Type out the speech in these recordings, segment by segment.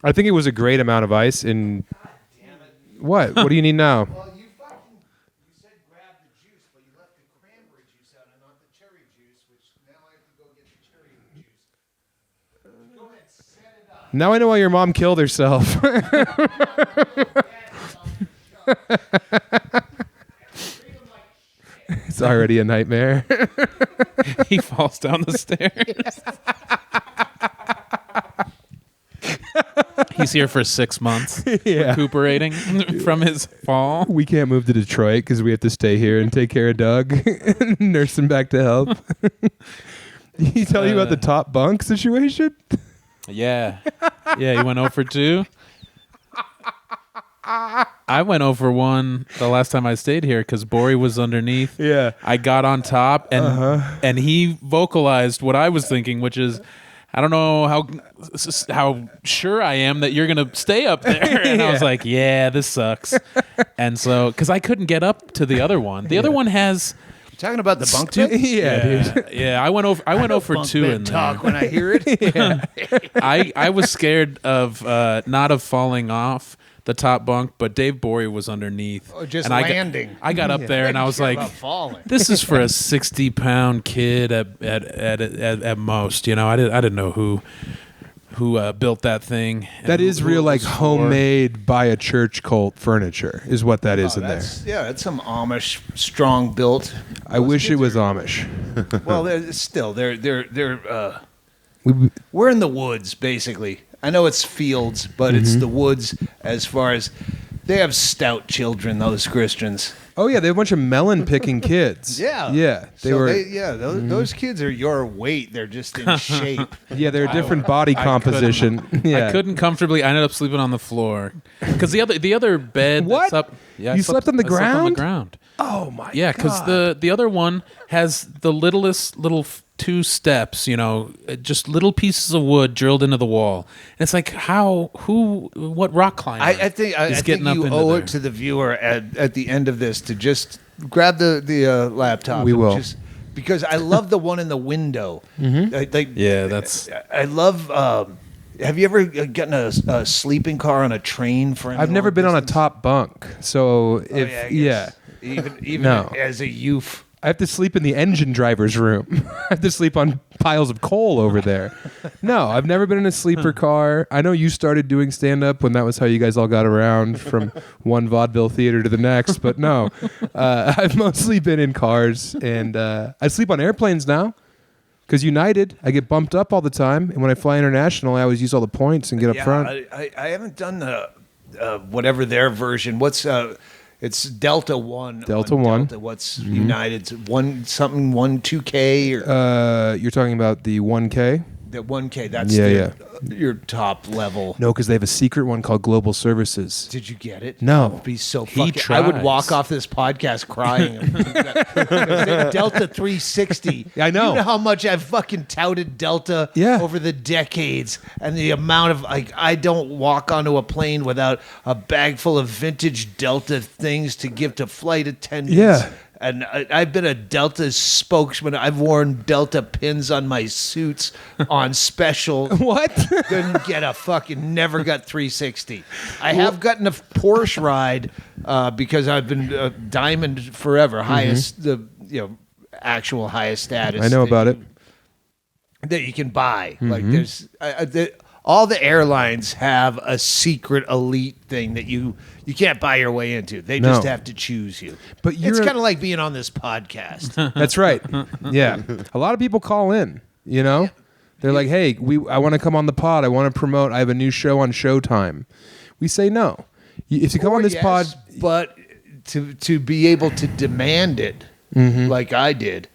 I think it was a great amount of ice. And God damn it. what? What do you need now? Well, you said grab the juice, but you left the cranberry juice out and not the cherry juice, which now I have to go get the cherry juice. Go ahead, set it up. Now I know why your mom killed herself. It's already a nightmare. He falls down the stairs. He's here for 6 months, recuperating from his fall. We can't move to Detroit because we have to stay here and take care of Doug and nurse him back to health. Did he tell you about the top bunk situation? Yeah. Yeah, he went 0 for 2. I went 0 for 1 the last time I stayed here because Bori was underneath. Yeah. I got on top, and he vocalized what I was thinking, which is, I don't know how sure I am that you're going to stay up there. And I was like, yeah, this sucks. And so, because I couldn't get up to the other one. The other one has... Talking about the bunk bed? Dude. Yeah, I went 0 for 2 in there. Talk when I hear it. I was scared of not of falling off the top bunk, but Dave Bori was underneath. Oh, just and landing. I got up there and I was like, falling. "This is for a 60-pound kid at most." You know, I didn't know who built that thing. That is real, like, homemade by a church cult furniture is what that is in there. Yeah, it's some Amish strong built. I wish it was Amish. Well, we're in the woods, basically. I know it's fields, but it's the woods as far as they have stout children, those Christians. Oh, yeah, they have a bunch of melon picking kids. Yeah. Yeah. Those kids are your weight. They're just in shape. Yeah, they're a different body composition. I couldn't comfortably. I ended up sleeping on the floor because the other bed. What? That's up, yeah, You slept on the I slept on the ground? ground. Oh, my God. Yeah, because the other one has the littlest little 2 steps, you know, just little pieces of wood drilled into the wall. And it's like, what rock climber I think you owe it to the viewer at the end of this to just grab the laptop. We will. Because I love the one in the window. I love... have you ever gotten a sleeping car on a train for any I've never long been on a distance? top bunk. So if, Even No. as a youth. I have to sleep in the engine driver's room. I have to sleep on piles of coal over there. No, I've never been in a sleeper car. I know you started doing stand-up when that was how you guys all got around from one vaudeville theater to the next. But no, I've mostly been in cars. And I sleep on airplanes now because United, I get bumped up all the time. And when I fly international, I always use all the points and get up front. I haven't done the whatever their version. What's... It's Delta One. Delta One. What's United's 2K or? You're talking about the 1K? The 1K. That's your top level. No, because they have a secret one called Global Services. Did you get it? No. That would be so fucking... tries. I would walk off this podcast crying. Delta 360. I know. You know how much I've fucking touted Delta over the decades, and the amount of I don't walk onto a plane without a bag full of vintage Delta things to give to flight attendants. Yeah. And I've been a Delta spokesman. I've worn Delta pins on my suits on special. What? Never got 360. I have gotten a Porsche ride because I've been diamond forever, highest, actual highest status. I know about it. That you can buy. Like there's all the airlines have a secret elite thing that you can't buy your way into. They just have to choose you. But it's kind of like being on this podcast. That's right. Yeah. A lot of people call in, you know? Yeah. They're like, hey, I want to come on the pod. I want to promote. I have a new show on Showtime. We say no. If you come on this pod... But to be able to demand it like I did...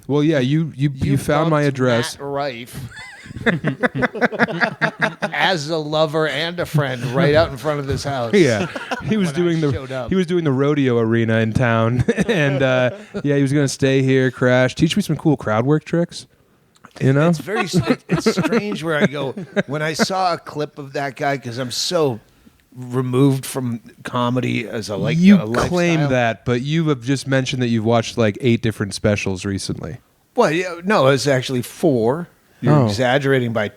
Well, yeah, you found my address. Matt Rife as a lover and a friend right out in front of this house. Yeah, he was doing the rodeo arena in town, and he was going to stay here, crash, teach me some cool crowd work tricks. You know, it's strange where I go when I saw a clip of that guy because I'm so removed from comedy as a you a claim lifestyle. that, but you have just mentioned that you've watched like 8 different specials recently. Well, no, it's actually 4. You're exaggerating by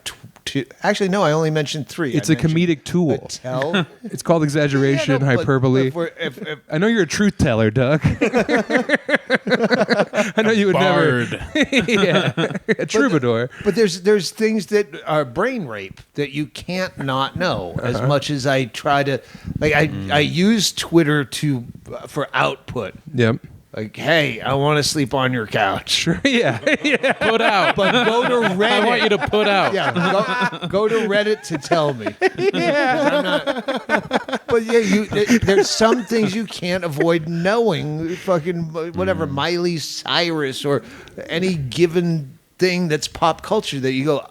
2. Actually, no, I only mentioned 3. It's a comedic tool. Tell. It's called exaggeration, Yeah, no, but hyperbole. if I know you're a truth teller, Doug. I know you would Bard. never. Yeah, a troubadour. But there's things that are brain rape that you can't not know. As much as I try to, like, I use Twitter for output. Yep. Like, hey, I want to sleep on your couch. Sure. Yeah. Yeah. Put out. But go to Reddit. I want you to put out. Yeah, go to Reddit to tell me. Yeah. But yeah, there's some things you can't avoid knowing. Fucking whatever, Miley Cyrus or any given thing that's pop culture that you go,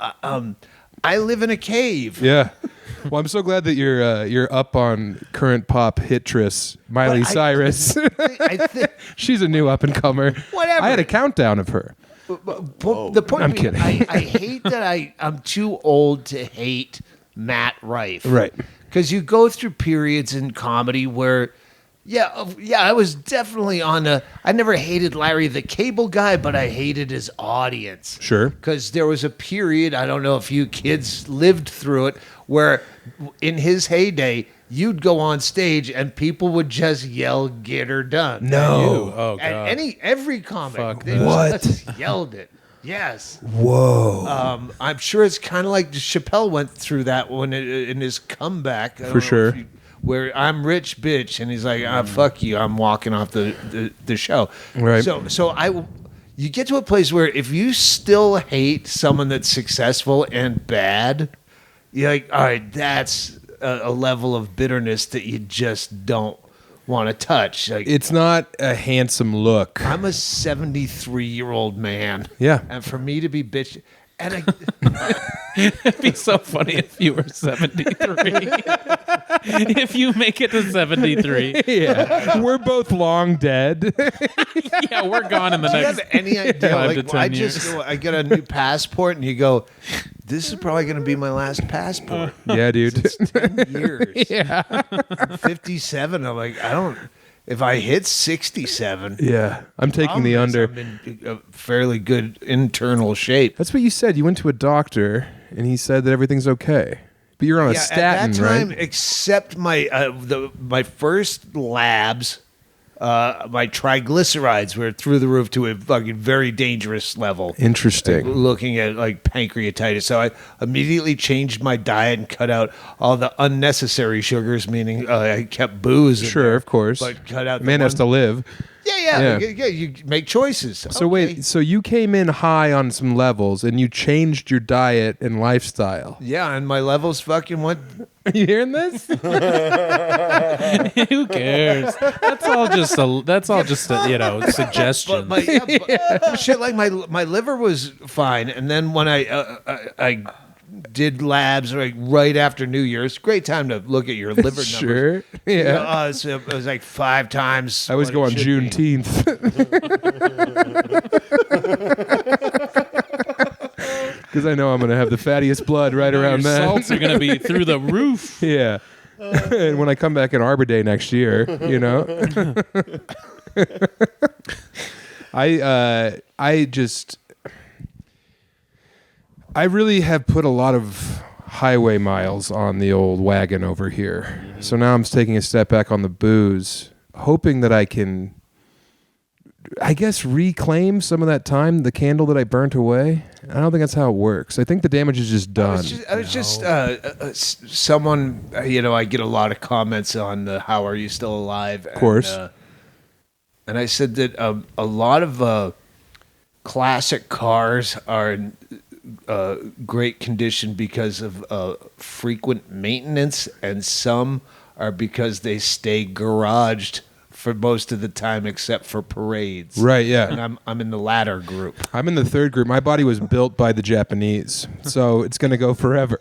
I live in a cave. Yeah. Well, I'm so glad that you're up on current pop hitress Miley Cyrus. I think She's a new up and comer. Whatever. I had a countdown of her. the point I'm being, kidding. I hate that I'm too old to hate Matt Rife. Right. Because you go through periods in comedy where, I was definitely I never hated Larry the Cable Guy, but I hated his audience. Sure. Because there was a period, I don't know if you kids lived through it, where in his heyday, you'd go on stage and people would just yell, "Get her done." No. Oh, God. And every comic, Fuck they that. just yelled it. Yes. Whoa. I'm sure it's kind of like Chappelle went through that one in his comeback. I don't For know sure. if where I'm rich, bitch, and he's like, "Fuck you, I'm walking off the show." Right. So you get to a place where if you still hate someone that's successful and bad, you're like, all right, that's a level of bitterness that you just don't want to touch. Like, It's not a handsome look. I'm a 73-year-old man. Yeah. And for me to be bitch, and It'd be so funny if you were 73. If you make it to 73. Yeah. We're both long dead. Yeah, we're gone in the do you next have any idea? 5 to Like, 10 years. I get a new passport, and you go, this is probably going to be my last passport. Yeah, dude. It's 10 years. Yeah. I'm 57. I'm like, if I hit 67, Yeah. I'm taking the problem is under. I'm in a fairly good internal shape. That's what you said. You went to a doctor and he said that everything's okay. But you're on a statin, at that time, right? except my first labs, my triglycerides were through the roof to a fucking very dangerous level. Interesting. Looking at like pancreatitis. So I immediately changed my diet and cut out all the unnecessary sugars, meaning I kept booze. in Sure, there, of course. But cut out the Man has one- to live. Yeah. You make choices. So Okay. wait, so you came in high on some levels and you changed your diet and lifestyle. Yeah, and my levels fucking went. Are you hearing this? Who cares? That's all just a suggestion. But shit, like my liver was fine, and then when I did labs right after New Year's, great time to look at your liver numbers. Sure. Yeah. So it was like 5 times. I always what go it on should be. Juneteenth. Because I know I'm going to have the fattiest blood right around Your then. salts are going to be through the roof. Yeah. And when I come back in Arbor Day next year, you know. I really have put a lot of highway miles on the old wagon over here. So now I'm taking a step back on the booze, hoping that I can, I guess, reclaim some of that time, the candle that I burnt away. I don't think that's how it works. I think the damage is just done. I was just someone, I get a lot of comments on how are you still alive? Of course. And I said that a lot of classic cars are in great condition because of frequent maintenance, and some are because they stay garaged for most of the time except for parades. Right, yeah. And I'm in the latter group. I'm in the third group. My body was built by the Japanese, so it's going to go forever.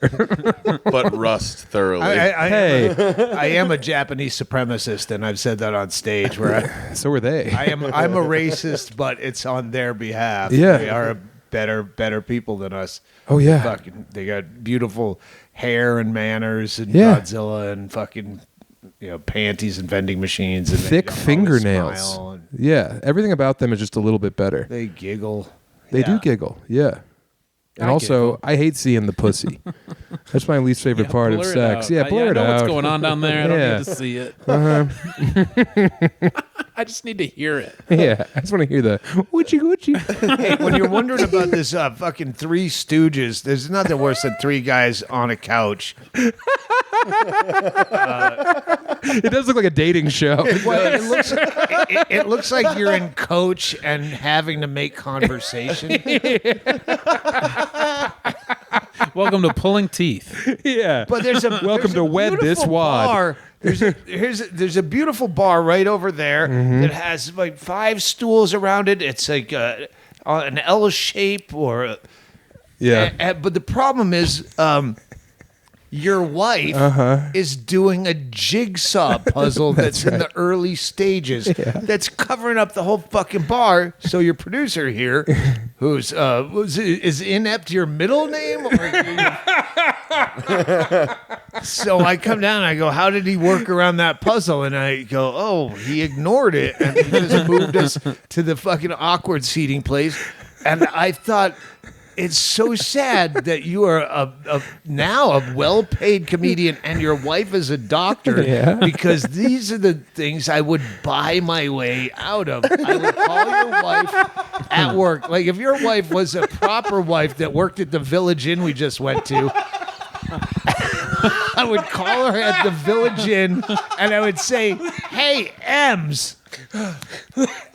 But rust thoroughly. I am a Japanese supremacist, and I've said that on stage where So were they. I'm a racist, but it's on their behalf. Yeah. They are better people than us. Oh, yeah. Fucking, they got beautiful hair and manners and Yeah. Godzilla and fucking panties and vending machines and Thick they always fingernails. smile and Yeah, everything about them is just a little bit better. they giggle. They do Yeah. giggle. Yeah. And also, I hate seeing the pussy. That's my least favorite part of Blur it sex. out. Yeah, blur it I know out. what's going on down there. I don't Yeah. need to see it. I just need to hear it. Yeah, I just want to hear the woochie woochie. Hey, when you're wondering about this fucking Three Stooges, there's nothing worse than three guys on a couch. It does look like a dating show. Well, it looks like you're in Coach and having to make conversation. Welcome to Pulling Teeth. Yeah. But there's a Welcome there's to a Wed This beautiful Wad. bar. There's a beautiful bar right over there that has like 5 stools around it. It's like an L shape or Yeah. but the problem is your wife is doing a jigsaw puzzle that's in the early stages that's covering up the whole fucking bar. So your producer here, who's is inept your middle name? So I come down and I go, how did he work around that puzzle? And I go, oh, he ignored it and he just moved us to the fucking awkward seating place. And I thought, it's so sad that you are now a well-paid comedian and your wife is a doctor because these are the things I would buy my way out of. I would call your wife at work. Like if your wife was a proper wife that worked at the Village Inn we just went to, I would call her at the Village Inn and I would say, hey,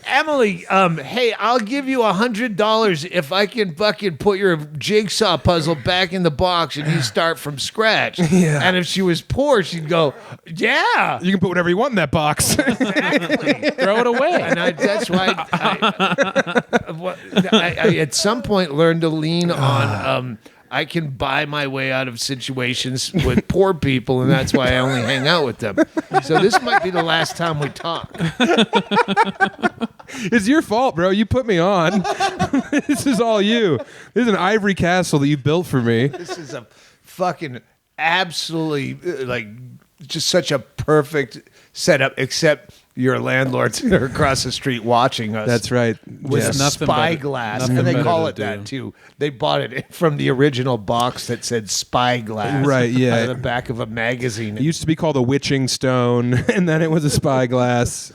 Emily, hey, I'll give you $100 if I can fucking put your jigsaw puzzle back in the box and you start from scratch. Yeah. And if she was poor, she'd go, yeah. You can put whatever you want in that box. Exactly. Throw it away. And that's why I at some point learned to lean on I can buy my way out of situations with poor people, and that's why I only hang out with them. So this might be the last time we talk. It's your fault, bro. You put me on. This is all you. This is an ivory castle that you built for me. This is a fucking absolutely like just such a perfect setup, except your landlords are across the street watching us. That's right. With Yes. nothing spyglass, nothing and they better call to it that do. too. They bought it from the original box that said spyglass, Right, yeah. out of the back of a magazine. It used to be called a witching stone, and then it was a spyglass.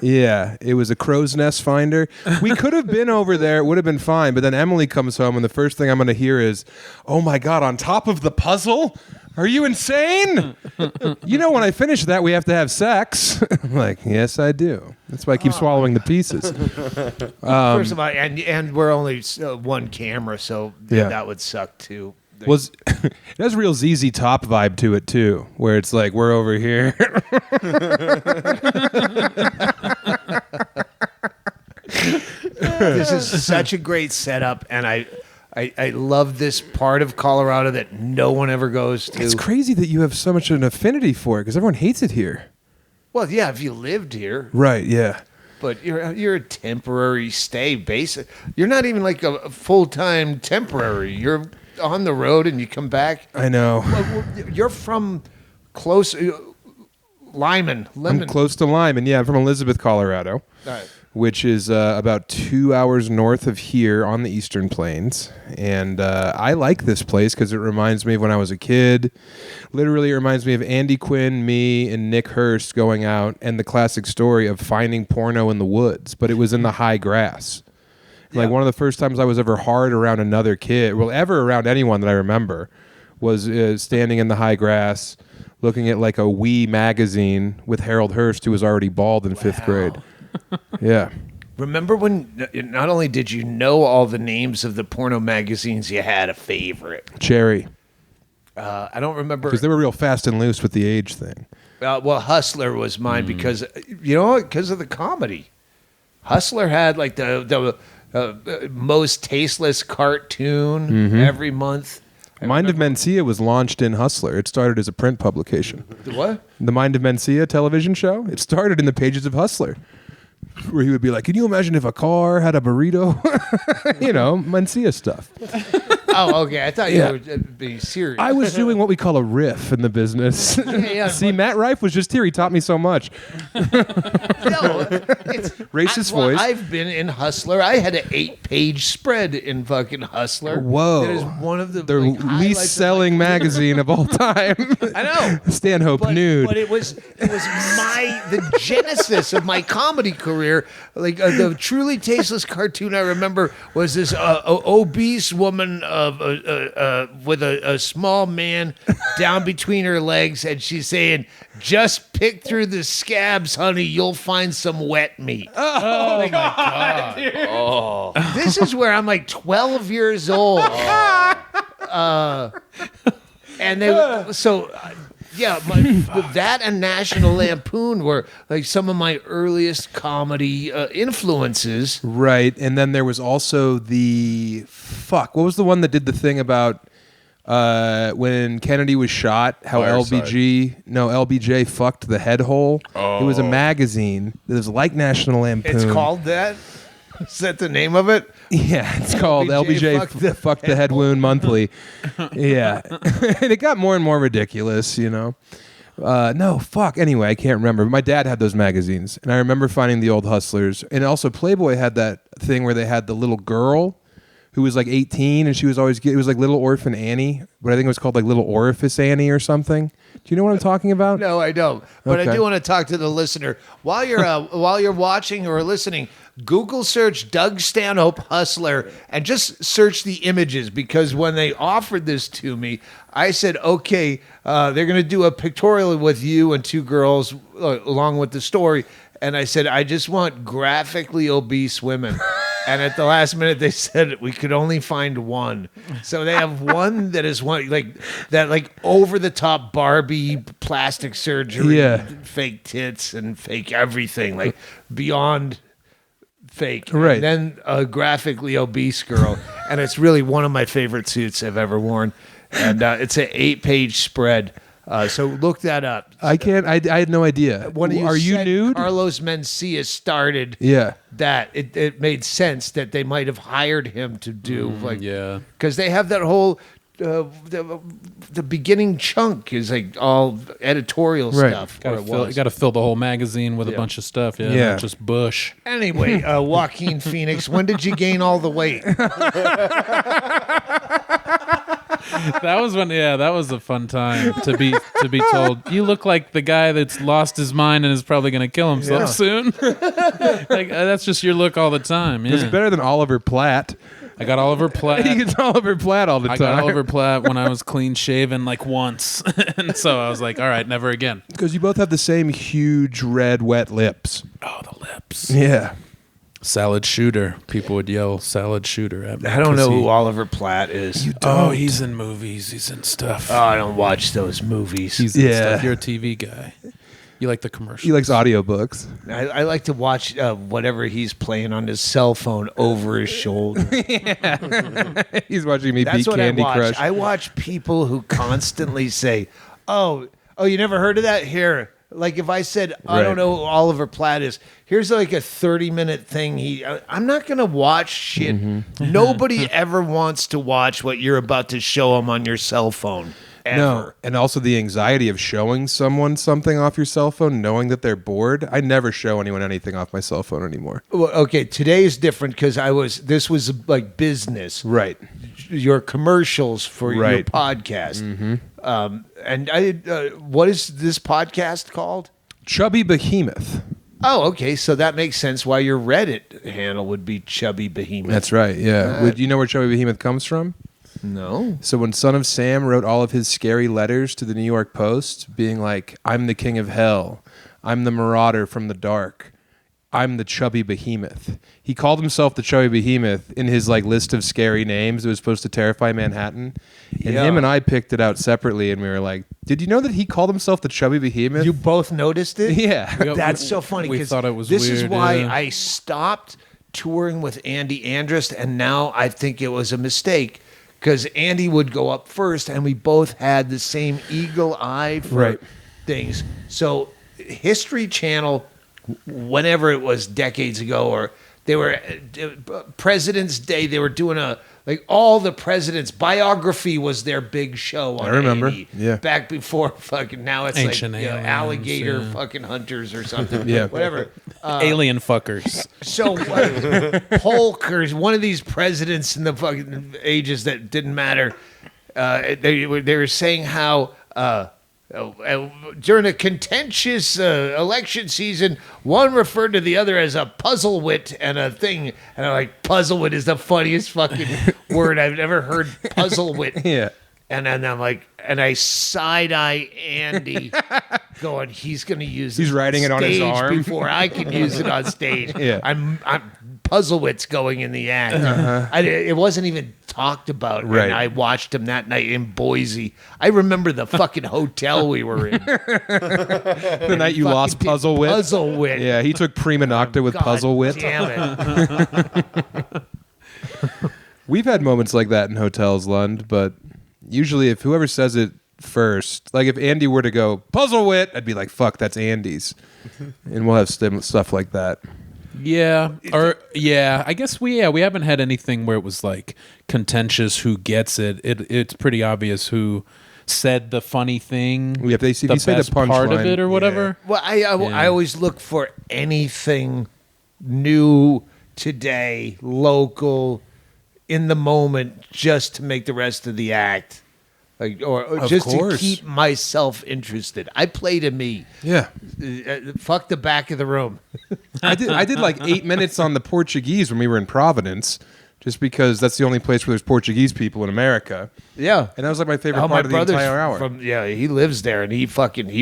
Yeah, it was a crow's nest finder. We could have been over there. It would have been fine. But then Emily comes home, and the first thing I'm going to hear is, oh, my God, on top of the puzzle? Are you insane? You know, when I finish that, we have to have sex. I'm like, yes, I do. That's why I keep swallowing the pieces. First of all, and we're only one camera, so Yeah. that would suck too. Was it has a real ZZ Top vibe to it too, where it's like we're over here. This is such a great setup, and I love this part of Colorado that no one ever goes to. It's crazy that you have so much an affinity for it because everyone hates it here. Well, yeah, if you lived here, Right? Yeah. but you're a temporary stay. Basic. You're not even like a full-time temporary. You're on the road and you come back. I know. Well, you're from close Lyman. I'm close to Lyman. Yeah, I'm from Elizabeth, Colorado, which is about 2 hours north of here on the Eastern Plains. And I like this place because it reminds me of when I was a kid. Literally, it reminds me of Andy Quinn, me, and Nick Hurst going out and the classic story of finding porno in the woods, but it was in the high grass. Like one of the first times I was ever hard around another kid, well, ever around anyone that I remember, was standing in the high grass looking at like a Wii magazine with Harold Hurst, who was already bald in fifth grade. Yeah. Remember when not only did you know all the names of the porno magazines, you had a favorite. Cherry. I don't remember. Because they were real fast and loose with the age thing. Well, Hustler was mine because, you know, because of the comedy. Hustler had like the most tasteless cartoon every month. Mind of Mencia was launched in Hustler. It started as a print publication. The what? The Mind of Mencia television show, it started in the pages of Hustler, where he would be like, can you imagine if a car had a burrito? You know, Mencia stuff. Oh, okay. I thought you were being serious. I was doing what we call a riff in the business. Yeah, See, Matt Rife was just here. He taught me so much. No, Racist voice. I've been in Hustler. I had an 8-page spread in fucking Hustler. Whoa. That is one of the Their least selling magazine of all time. I know. Stanhope nude. But it was the genesis of my comedy career. Like the truly tasteless cartoon I remember was this obese woman with a small man down between her legs, and she's saying, "Just pick through the scabs, honey. You'll find some wet meat." Oh my god! Oh, This is where I'm like 12 years old. And they that and National Lampoon were like some of my earliest comedy influences. Right. And then there was also what was the one that did the thing about when Kennedy was shot, how Fireside. LBJ fucked the head hole. It was a magazine that was like National Lampoon. It's called that? Is that the name of it? Yeah, it's called LBJ Fuck the Head Wound Monthly. Yeah. And it got more and more ridiculous, you know. No, fuck. Anyway, I can't remember. My dad had those magazines, and I remember finding the old Hustlers. And also Playboy had that thing where they had the little girl who was like 18, and she was always, it was like Little Orphan Annie, but I think it was called like Little Orifice Annie or something. Do you know what I'm talking about? No, I don't. But Okay. I do want to talk to the listener. While you're watching or listening, Google search Doug Stanhope Hustler and just search the images, because when they offered this to me, I said, okay, they're going to do a pictorial with you and two girls along with the story. And I said, I just want graphically obese women. And at the last minute, they said we could only find one. So they have one that is like over the top Barbie plastic surgery, fake tits and fake everything, like beyond fake. Right. And then a graphically obese girl, and it's really one of my favorite suits I've ever worn. And it's an 8-page spread. So look that up. I can't. I had no idea. Are you nude? Carlos Mencia started. Yeah. That it made sense that they might have hired him to do because they have that whole the beginning chunk is like all editorial stuff. You got to fill the whole magazine with a bunch of stuff. Yeah, not just Bush. Anyway, Joaquin Phoenix, when did you gain all the weight? That was when, that was a fun time to be told, you look like the guy that's lost his mind and is probably going to kill himself soon. Like that's just your look all the time. Yeah. It's better than Oliver Platt. I got Oliver Platt. He gets Oliver Platt all the time. I got Oliver Platt when I was clean shaven like once, and so I was like, all right, never again. Because you both have the same huge red wet lips. Oh, the lips. Yeah. Salad shooter. People would yell salad shooter at me. I don't know who Oliver Platt is. Oh, he's in movies. He's in stuff. Oh, I don't watch those movies. He's in stuff. You're a TV guy. You like the commercials. He likes audiobooks. I like to watch whatever he's playing on his cell phone over his shoulder. He's watching me That's beat what Candy I watch. Crush. I watch people who constantly say, oh, you never heard of that? Here. Like if I said, I don't know who Oliver Platt is, here's like a 30-minute thing. I'm not going to watch shit. Mm-hmm. Nobody ever wants to watch what you're about to show them on your cell phone. Ever. No, and also the anxiety of showing someone something off your cell phone, knowing that they're bored. I never show anyone anything off my cell phone anymore. Well, okay, today is different because this was like business. Right. Your commercials for your podcast. Mm-hmm. And what is this podcast called? Chubby Behemoth. Oh, okay. So that makes sense why your Reddit handle would be Chubby Behemoth. That's right, yeah. Do you know where Chubby Behemoth comes from? No. So when Son of Sam wrote all of his scary letters to the New York Post, being like, I'm the king of hell, I'm the marauder from the dark, I'm the Chubby Behemoth. He called himself the Chubby Behemoth in his like list of scary names that was supposed to terrify Manhattan. And him and I picked it out separately, and we were like, did you know that he called himself the Chubby Behemoth? You both noticed it? Yeah. That's so funny. We thought it was this weird. Is why I stopped touring with Andy Andrist, and now I think it was a mistake. Because Andy would go up first, and we both had the same eagle eye for things. So History Channel, whenever it was decades ago, or they were President's Day, they were doing a Like all the presidents' biography was their big show on I remember. A&E. Yeah. Back before fucking now it's Ancient like aliens, alligator yeah. fucking hunters or something. Yeah. Whatever. Alien fuckers. So Polk or one of these presidents in the fucking ages that didn't matter, they were saying how during a contentious election season, one referred to the other as a puzzle wit and a thing, and I'm like, puzzle wit is the funniest fucking word I've ever heard. Puzzle wit. Yeah. And then I'm like, and I side eye Andy, going, he's going to use. He's writing it on his stage arm. before I can use it on stage. Yeah. I'm Puzzlewitz going in the act. It wasn't even talked about. Right. And I watched him that night in Boise. I remember the fucking hotel we were in. The night you lost Puzzle Wit. Puzzle Wit. Yeah, he took prima nocta with God Puzzle Wit. Damn it. We've had moments like that in hotels, Lund, but usually if whoever says it first, like if Andy were to go, Puzzle Wit, I'd be like, fuck, that's Andy's. And we'll have stuff like that. Yeah, I guess we haven't had anything where it was like contentious who gets it. It's pretty obvious who said the funny thing. Yeah, if you say the best part of punchline, it or whatever. Well, I always look for anything new today, local, in the moment, just to make the rest of the act, like, or Of just course. to keep myself interested. I play to me. Yeah. Fuck the back of the room. I did like 8 minutes on the Portuguese when we were in Providence, just because that's the only place where there's Portuguese people in America. Yeah. And that was like my favorite Oh, part my of the brother's entire hour. he lives there, and he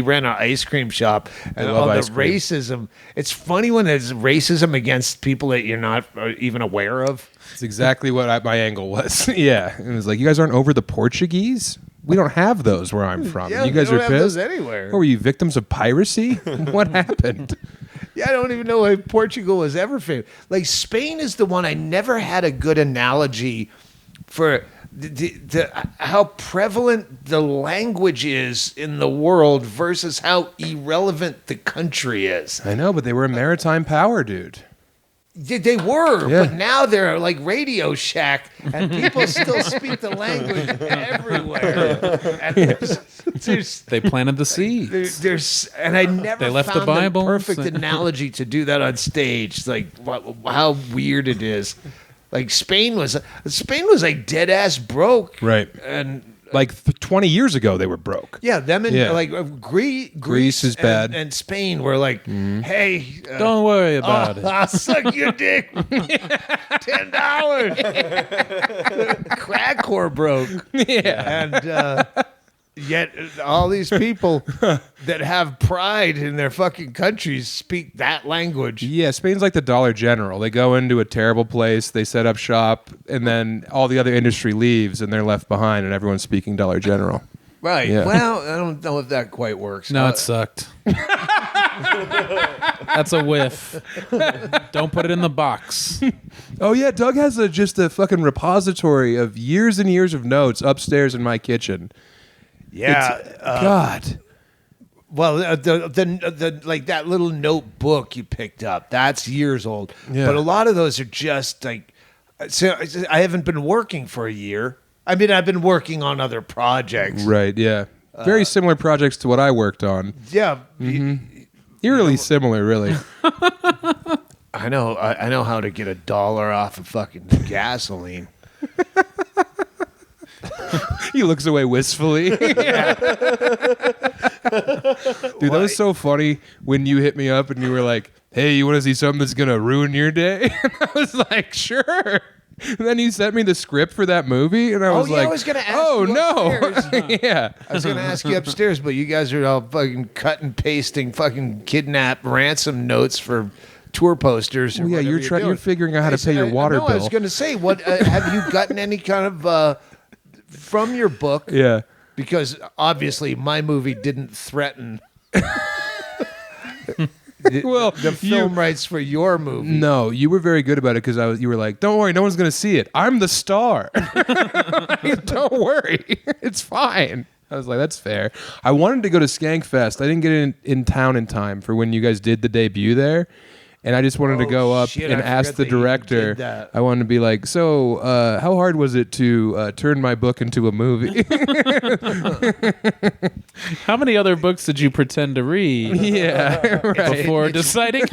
ran an ice cream shop. And love all the ice cream. racism. It's funny when there's racism against people that you're not even aware of. It's exactly what my angle was. Yeah. It was like, you guys aren't over the Portuguese? We don't have those where I'm from. Yeah, you guys we are don't have those pissed? anywhere. What, were you victims of piracy? What happened? Yeah, I don't even know if Portugal was ever famous. Like Spain is the one I never had a good analogy for how prevalent the language is in the world versus how irrelevant the country is. I know, but they were a maritime power, dude. They were, Yeah. but now they're like Radio Shack, and people still speak the language everywhere. And there's They planted the seeds. there's and I never They left the found Bible. perfect analogy to do that on stage. Like how weird it is. Like Spain was like dead ass broke, Right. And Like 20 years ago, they were broke. yeah, them and Yeah. like Greece is bad. and Spain were like, hey, Don't worry about it. I'll suck your dick. $10. Crack whore broke. Yeah. And yet all these people that have pride in their fucking countries speak that language. Yeah, Spain's like the Dollar General. They go into a terrible place, they set up shop, and then all the other industry leaves, and they're left behind, and everyone's speaking Dollar General. Right. Yeah. Well, I don't know if that quite works. No, it sucked. That's a whiff. Don't put it in the box. Oh yeah, Doug has just a fucking repository of years and years of notes upstairs in my kitchen. Yeah. God. Well, the like that little notebook you picked up, that's years old. Yeah. But a lot of those are just like, so I haven't been working for a year. I mean, I've been working on other projects. Right, yeah. Very similar projects to what I worked on. Yeah. Eerily similar, really. I know how to get $1 off of fucking gasoline. He looks away wistfully. Dude, that was so funny when you hit me up and you were like, hey, you want to see something that's going to ruin your day? And I was like, sure. And then you sent me the script for that movie, and I was yeah, like, I was gonna ask oh, you no. upstairs. Yeah. I was going to ask you upstairs, but you guys are all fucking cut and pasting fucking kidnap ransom notes for tour posters. Or Well, yeah, whatever you're figuring out how to pay your water no, I was bill. going to say, what have you gotten any kind of from your book? Yeah. Because obviously my movie didn't threaten Well, the film rights for your movie. No, you were very good about it because you were like, don't worry, no one's going to see it. I'm the star. Don't worry. It's fine. I was like, that's fair. I wanted to go to Skankfest. I didn't get in town in time for when you guys did the debut there. And I just wanted to go up shit, and I ask forgot the that you director. did that. I wanted to be like, so how hard was it to turn my book into a movie? How many other books did you pretend to read Yeah, right. before deciding?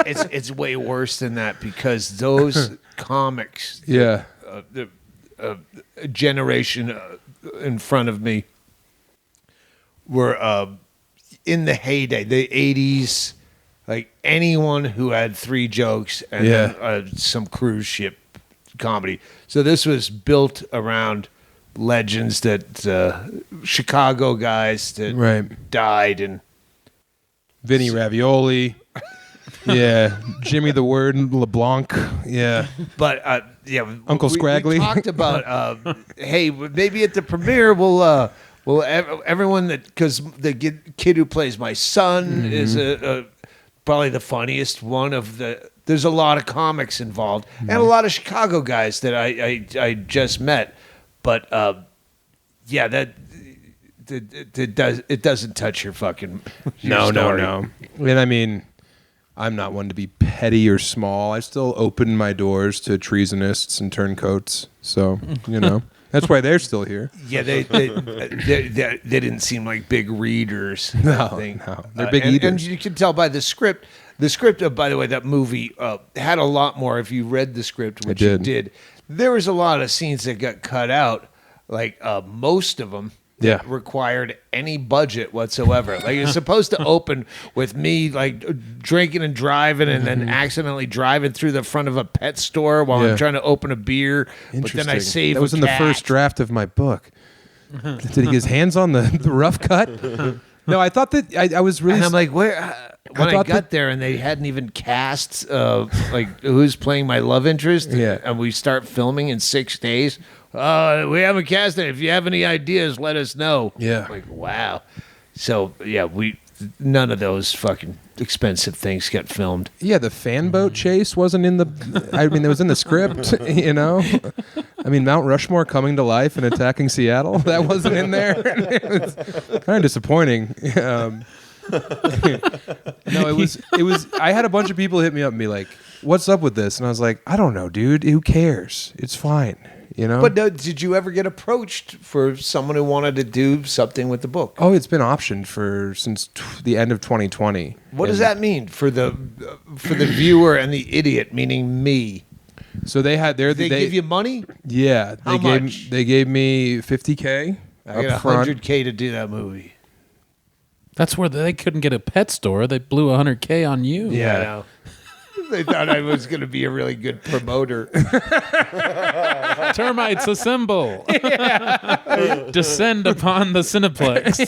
It's way worse than that because those comics, Yeah. a generation in front of me, were in the heyday, the 80s. Like anyone who had 3 jokes and then, some cruise ship comedy. So this was built around legends that Chicago guys that died, and Vinny Ravioli. Yeah. Jimmy the Word LeBlanc. Yeah. But Uncle Scraggly. We talked about hey, maybe at the premiere everyone that, because the kid who plays my son is probably the funniest one of the. There's a lot of comics involved and a lot of Chicago guys that I just met, but it doesn't touch your fucking No. story. And I mean, I'm not one to be petty or small. I still open my doors to treasonists and turncoats. So, that's why they're still here. Yeah, they didn't seem like big readers. No, they're big eaters. And you can tell by the script. The script, by the way, that movie had a lot more. If you read the script, which you did, there was a lot of scenes that got cut out. Like most of them. That required any budget whatsoever. Like it's supposed to open with me like drinking and driving and then accidentally driving through the front of a pet store while I'm trying to open a beer. But then I save that was in the first draft of my book. Did he get his hands on the rough cut? No, I thought that I was really. And I'm like, where? When I got there and they hadn't even cast like who's playing my love interest. Yeah. And we start filming in 6 days. We haven't cast it. If you have any ideas, let us know. Yeah. Like, wow. So, yeah, none of those fucking expensive things get filmed. Yeah, the fan boat chase wasn't in the. I mean, it was in the script, I mean, Mount Rushmore coming to life and attacking Seattle, that wasn't in there. It was kind of disappointing. No, it was. I had a bunch of people hit me up and be like, "What's up with this?" And I was like, "I don't know, dude. Who cares? It's fine." But did you ever get approached for someone who wanted to do something with the book? Oh, it's been optioned since the end of 2020. What does that mean for the viewer and the idiot, meaning me? So they give you money? Yeah, How much? They gave me $50K. I got $100K to do that movie. That's where they couldn't get a pet store. They blew $100K on you. Yeah, I know. They thought I was going to be a really good promoter. Termites assemble. Descend upon the Cineplex.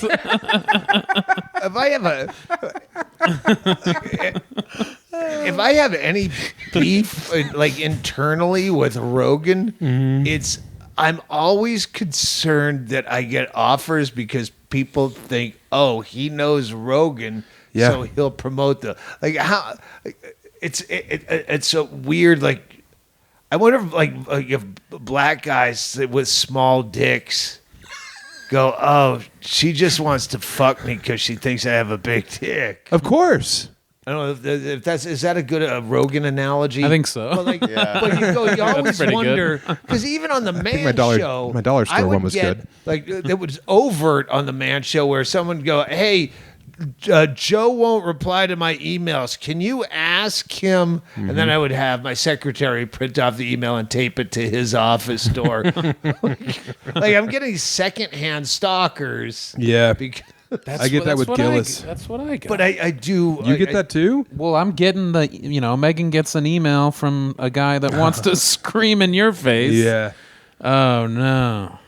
If I have any beef like internally with Rogan, I'm always concerned that I get offers because people think, oh, he knows Rogan, so he'll promote how. It's so weird. Like, I wonder if black guys with small dicks go, oh, she just wants to fuck me because she thinks I have a big dick. Of course. I don't know if is that a good Rogan analogy? I think so. But you always wonder because even on the Man Show, my dollar store one was good. Like it was overt on the Man Show where someone would go, hey. Joe won't reply to my emails. Can you ask him? And then I would have my secretary print off the email and tape it to his office door. like I'm getting secondhand stalkers. Yeah. I get that with what Gillis. That's what I get. But I do. You get that too? Well, I'm getting Megan gets an email from a guy that wants to scream in your face. Yeah. Oh, no.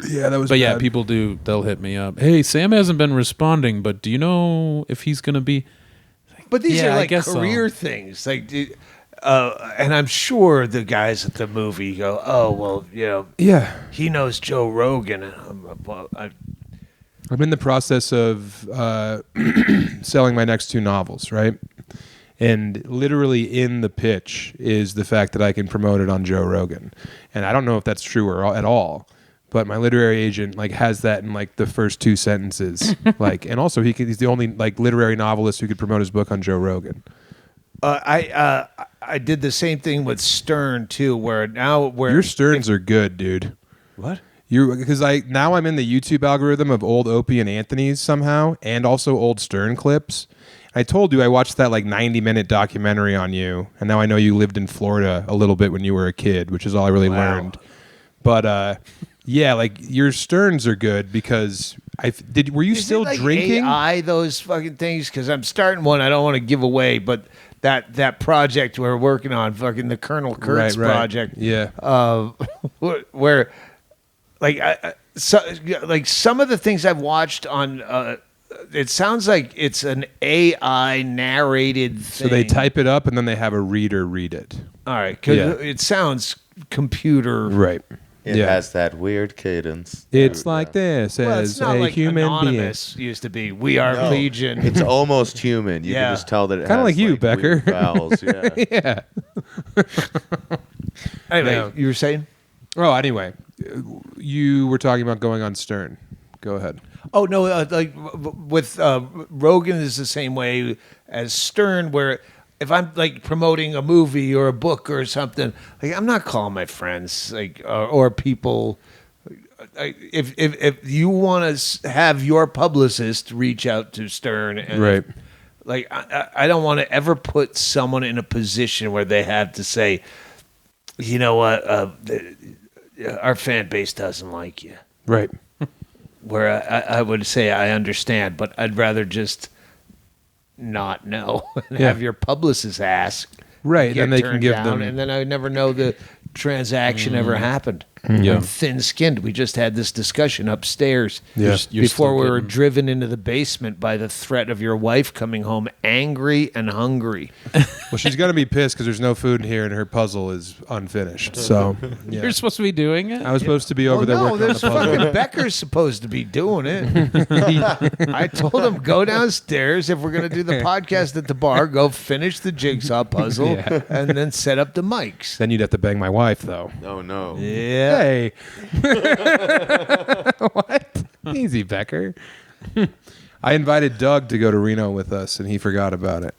Yeah, that was But bad. yeah, people they'll hit me up. Hey, Sam hasn't been responding, but do you know if he's going to be... But these are I like guess career things. Like, and I'm sure the guys at the movie go, oh, well, Yeah. he knows Joe Rogan. And I'm in the process of selling my next 2 novels, right? And literally in the pitch is the fact that I can promote it on Joe Rogan. And I don't know if that's true at all. But my literary agent has that in the first 2 sentences, and also he's the only literary novelist who could promote his book on Joe Rogan. I did the same thing with Stern too, where Your Sterns are good, dude. what? Because now I'm in the YouTube algorithm of old Opie and Anthony's somehow, and also old Stern clips. I told you I watched that like 90-minute documentary on you, and now I know you lived in Florida a little bit when you were a kid, which is all I really learned. But yeah, like your Sterns are good because were you still like drinking? AI those fucking things? Because I'm starting one I don't want to give away, but that project we're working on, fucking the Colonel Kurtz project. Yeah. Where like like some of the things I've watched on it sounds like it's an AI narrated thing. So they type it up and then they have a reader read it. All right, because it sounds computer. Right. It has that weird cadence. It's like this Well, as it's not a like human Anonymous used to be. We are No, Legion. It's almost human. You Yeah. can just tell that it Kinda has like you, Becker. weird vowels. Yeah. being. Yeah. Anyway, No. you were saying? Oh, anyway, you were talking about going on Stern. Go ahead. Oh no, like with Rogan is the same way as Stern, where if I'm like promoting a movie or a book or something, like I'm not calling my friends like or people. If you want to have your publicist reach out to Stern, and Right. like I don't want to ever put someone in a position where they have to say, you know what, our fan base doesn't like you. Right. Where I would say I understand, but I'd rather just not know and have your publicist ask. Right, get then they can turned give down, them- and then I would never know the transaction ever happened. Yeah. I'm thin-skinned. We just had this discussion upstairs Yeah. You're before still we were getting- driven into the basement by the threat of your wife coming home angry and hungry. Well, she's gonna be pissed because there's no food in here and her puzzle is unfinished. So yeah. You're supposed to be doing it. I was supposed to be over there no, working on the there's puzzle. fucking Becker's supposed to be doing it. I told him, go downstairs. If we're going to do the podcast at the bar, go finish the jigsaw puzzle Yeah. and then set up the mics. Then you'd have to bang my wife, though. Oh no. Yeah. Hey. What? Easy, Becker. I invited Doug to go to Reno with us, and he forgot about it.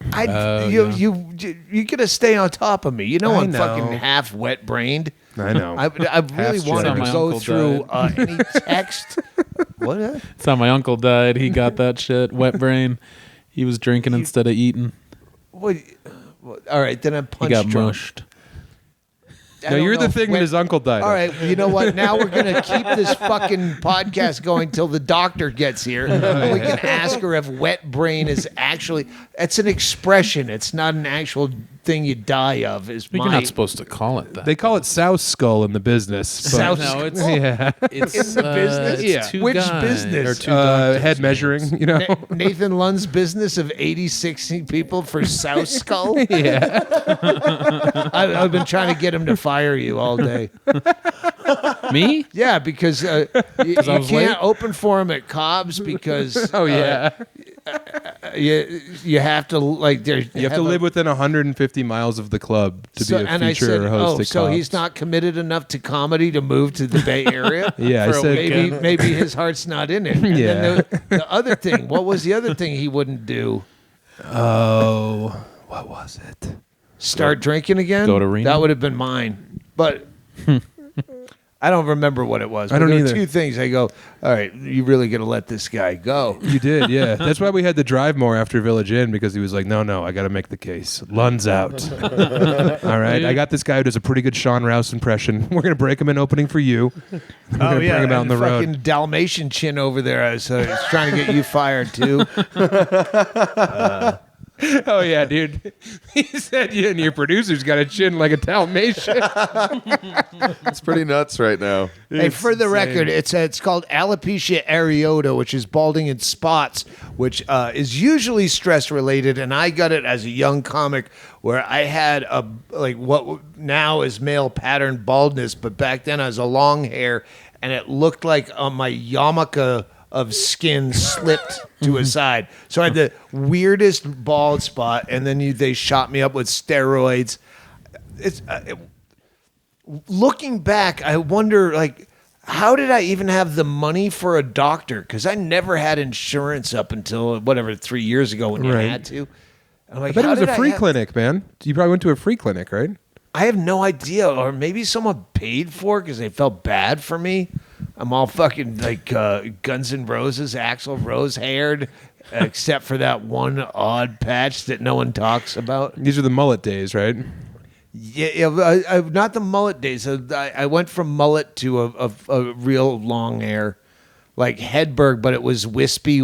You got to stay on top of me. You know I I'm know. fucking half wet-brained. I know. I really Half wanted to my go uncle through died. any text. What? That's how my uncle died. He got that shit. Wet brain. He was drinking instead of eating. What? All right, then I'm He punch got drunk. mushed. I No, don't you're know the if thing that his uncle died. All of. right, you know what? Now we're going to keep this fucking podcast going till the doctor gets here. And we can ask her if wet brain is actually, it's an expression. It's not an actual thing you die of. Is But my, you're not supposed to call it that. They call it souse skull in the business. but- Souse no, it's Yeah. it's In the business? it's Yeah. two Which guys, business? or two Head doctors' measuring, names. you know? Nathan Lund's business of 86 people for South Skull? Yeah. I've been trying to get him to fire you all day. Me? Yeah, because you I was can't late? open for him at Cobb's because Oh, yeah. you have to like there. You have to live within 150 miles of the club to be a and I feature said, or host oh, at so Cobb's. he's not committed enough to comedy to move to the Bay Area? Yeah, I for a said, Maybe his heart's not in it. And Yeah. then the other thing, what was the other thing he wouldn't do? oh, what was it? Start drinking again? Go to Reno? That would have been mine. But I don't remember what it was. I don't But there were either. two things. I go, all right, you really got to let this guy go. You did, yeah. That's why we had to drive more after Village Inn, because he was like, no, I got to make the case. Lund's out. All right, I got this guy who does a pretty good Sean Rouse impression. We're going to break him in opening for you. We're going to bring him out on and the road. fucking Dalmatian chin over there. I was trying to get you fired too. Oh, yeah, dude. He said you and your producer's got a chin like a Dalmatian. It's pretty nuts right now. Hey, for the record, it's called alopecia areata, which is balding in spots, which is usually stress related. And I got it as a young comic where I had a like what now is male pattern baldness, but back then I was a long hair, and it looked like my yarmulke of skin slipped to a side. So I had the weirdest bald spot, and then they shot me up with steroids. It's looking back, I wonder, like, how did I even have the money for a doctor? Because I never had insurance up until, 3 years ago when you Right. had to. I'm like, I bet it how was a did free have- clinic, man. You probably went to a free clinic, right? I have no idea, or maybe someone paid for it because they felt bad for me. I'm all fucking like Guns N' Roses, Axl Rose haired, except for that one odd patch that no one talks about. These are the mullet days, right? Yeah, not the mullet days. I went from mullet to a real long hair. Like Hedberg, but it was wispy.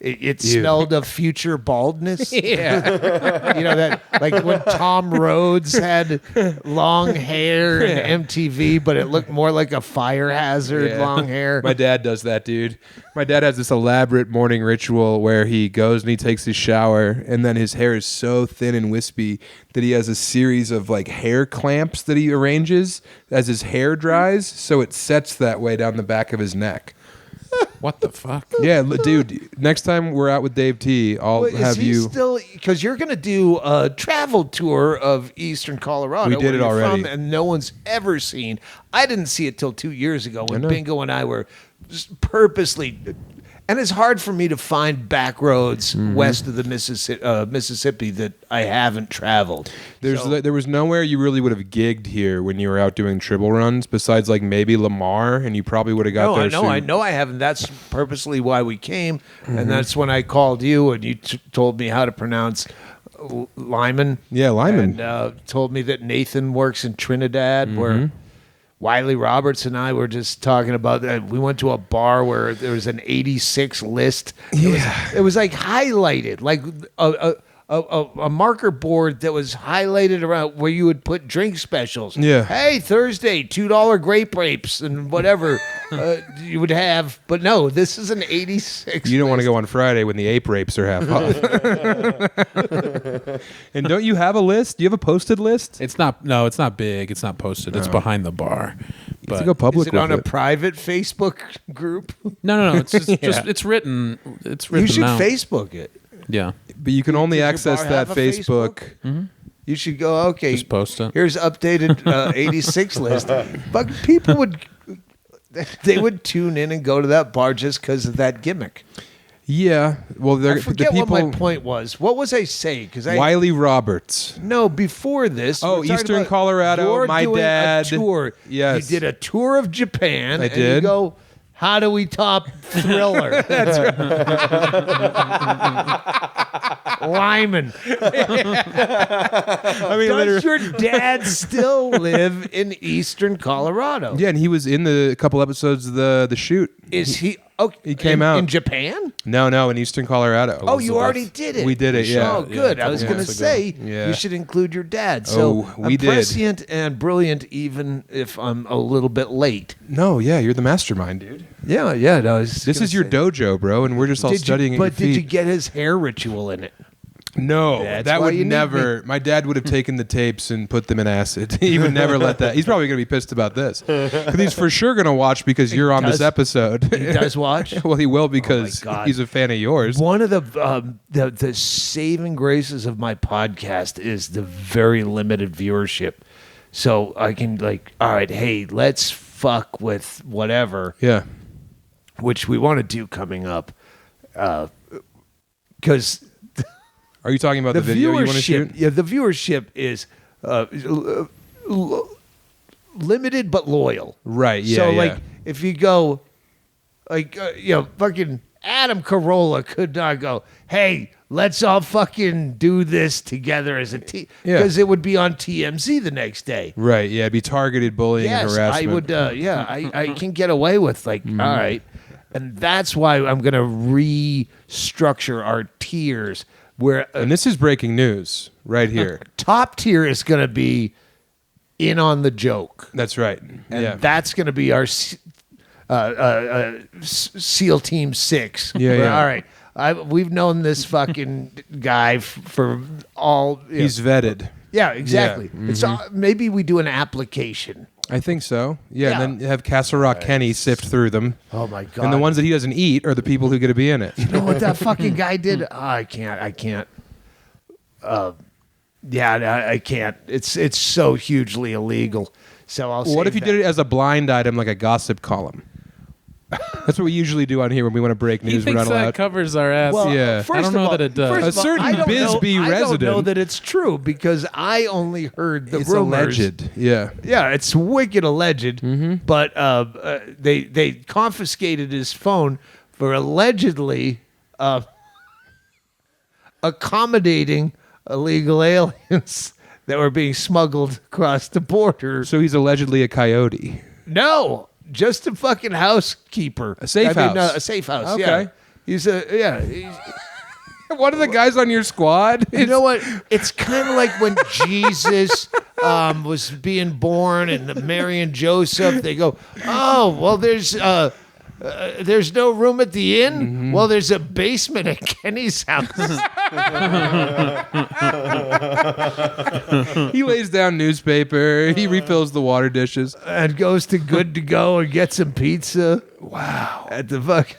It smelled of future baldness. Yeah. You know that, like when Tom Rhodes had long hair in MTV, but it looked more like a fire hazard. Long hair. My dad does that, dude. My dad has this elaborate morning ritual where he goes and he takes his shower, and then his hair is so thin and wispy that he has a series of like hair clamps that he arranges as his hair dries, so it sets that way down the back of his neck. What the fuck? Yeah, dude. Next time we're out with Dave T, I'll have you. Still, because you're going to do a travel tour of Eastern Colorado. We did where it you're already. from, and no one's ever seen. I didn't see it till 2 years ago when know. Bingo and I were just purposely. And it's hard for me to find back roads west of the Mississippi that I haven't traveled. There was nowhere you really would have gigged here when you were out doing tribble runs, besides like maybe Lamar, and you probably would have got No, there I know, soon. I know I haven't. That's purposely why we came, and that's when I called you, and you told me how to pronounce Lyman. Yeah, Lyman. And told me that Nathan works in Trinidad, where Wiley Roberts and I were just talking about that. We went to a bar where there was an 86 list. It was like highlighted, like a marker board that was highlighted around where you would put drink specials. Yeah. Hey, Thursday, $2 grape rapes and whatever you would have. But no, this is an 86. You don't want to go on Friday when the ape rapes are half off. And don't you have a list? Do you have a posted list? It's not. No, it's not big. It's not posted. It's behind the bar. To But go public Is it with on a it. private Facebook group? no. It's just it's written. It's written You should out. Facebook it. Yeah. But you can only Does your access bar that have a Facebook. You should go, okay, Just post it. here's updated 86 list. But people would tune in and go to that bar just because of that gimmick. Yeah. Well, I the forget people. what my point was. What was I saying? Because Wiley Roberts. no, before this. Oh, we're talking Eastern about Colorado, you're my doing dad. A tour. Yes. You did a tour of Japan. I and did. You go, how do we top Thriller? That's right. Lyman. I mean, Does your dad still live in Eastern Colorado? yeah, and he was in a couple episodes of the shoot. Is he? Oh, He came out. in Japan. No, in Eastern Colorado. Oh, you already did it. We did it, yeah. Oh, good. I was couple going to months say ago. Yeah. you should include your dad. So Oh, we I'm did. prescient and brilliant, even if I'm a little bit late. No, yeah, you're the mastermind, dude. Yeah. No, This is your dojo, bro, and we're just all studying at your But did you feet. get his hair ritual in it? No, That's that why would you need never. My dad would have taken the tapes and put them in acid. He would never let that. He's probably going to be pissed about this. 'Cause he's for sure going to watch because you're on this does. episode. He does watch. Well, he will because God. he's a fan of yours. One of the saving graces of my podcast is the very limited viewership. So I can all right, hey, let's fuck with whatever, Yeah. which we want to do coming up. Because Are you talking about the, video you want to shoot? Yeah, the viewership is limited but loyal. Right. Yeah. So yeah. if you go, fucking Adam Carolla could not go, hey, let's all fucking do this together as a team. Yeah. Because it would be on TMZ the next day. Right. Yeah. It'd be targeted bullying and Yes, harassment. I would. I can get away with all right. And that's why I'm going to restructure our tiers where And this is breaking news right here. top tier is going to be in on the joke. That's right. And yeah. that's going to be our SEAL Team 6. Yeah, Where, yeah. all right. We've known this fucking guy for all. He's vetted. yeah, exactly. Yeah, It's maybe we do an application. I think so. Yeah. Yeah. And then have Castle Rock Kenny sift through them. Oh my god! And the ones that he doesn't eat are the people who get to be in it. You know what that fucking guy did? Oh, I can't. I can't. I can't. It's so hugely illegal. So I'll. What if you did it as a blind item, like a gossip column? That's what we usually do on here when we want to break He news. We're thinks not that allowed. covers our ass. Well, Yeah. first I don't of know all- that it does. first A of all, certain I don't Bisbee know, I don't know resident- that it's true because I only heard the It's rumors. alleged. Yeah. Yeah, it's wicked alleged. But they confiscated his phone for allegedly accommodating illegal aliens that were being smuggled across the border. So he's allegedly a coyote. No, just a fucking housekeeper. A safe house. A safe house. Okay. Yeah. He's One of the guys on your squad. you know what? It's kind of like when Jesus was being born and Mary and Joseph. They go, oh, well, there's no room at the inn. Well, there's a basement at Kenny's house. He lays down newspaper. He refills the water dishes. And goes to Good to Go and gets some pizza. Wow. At the fucking.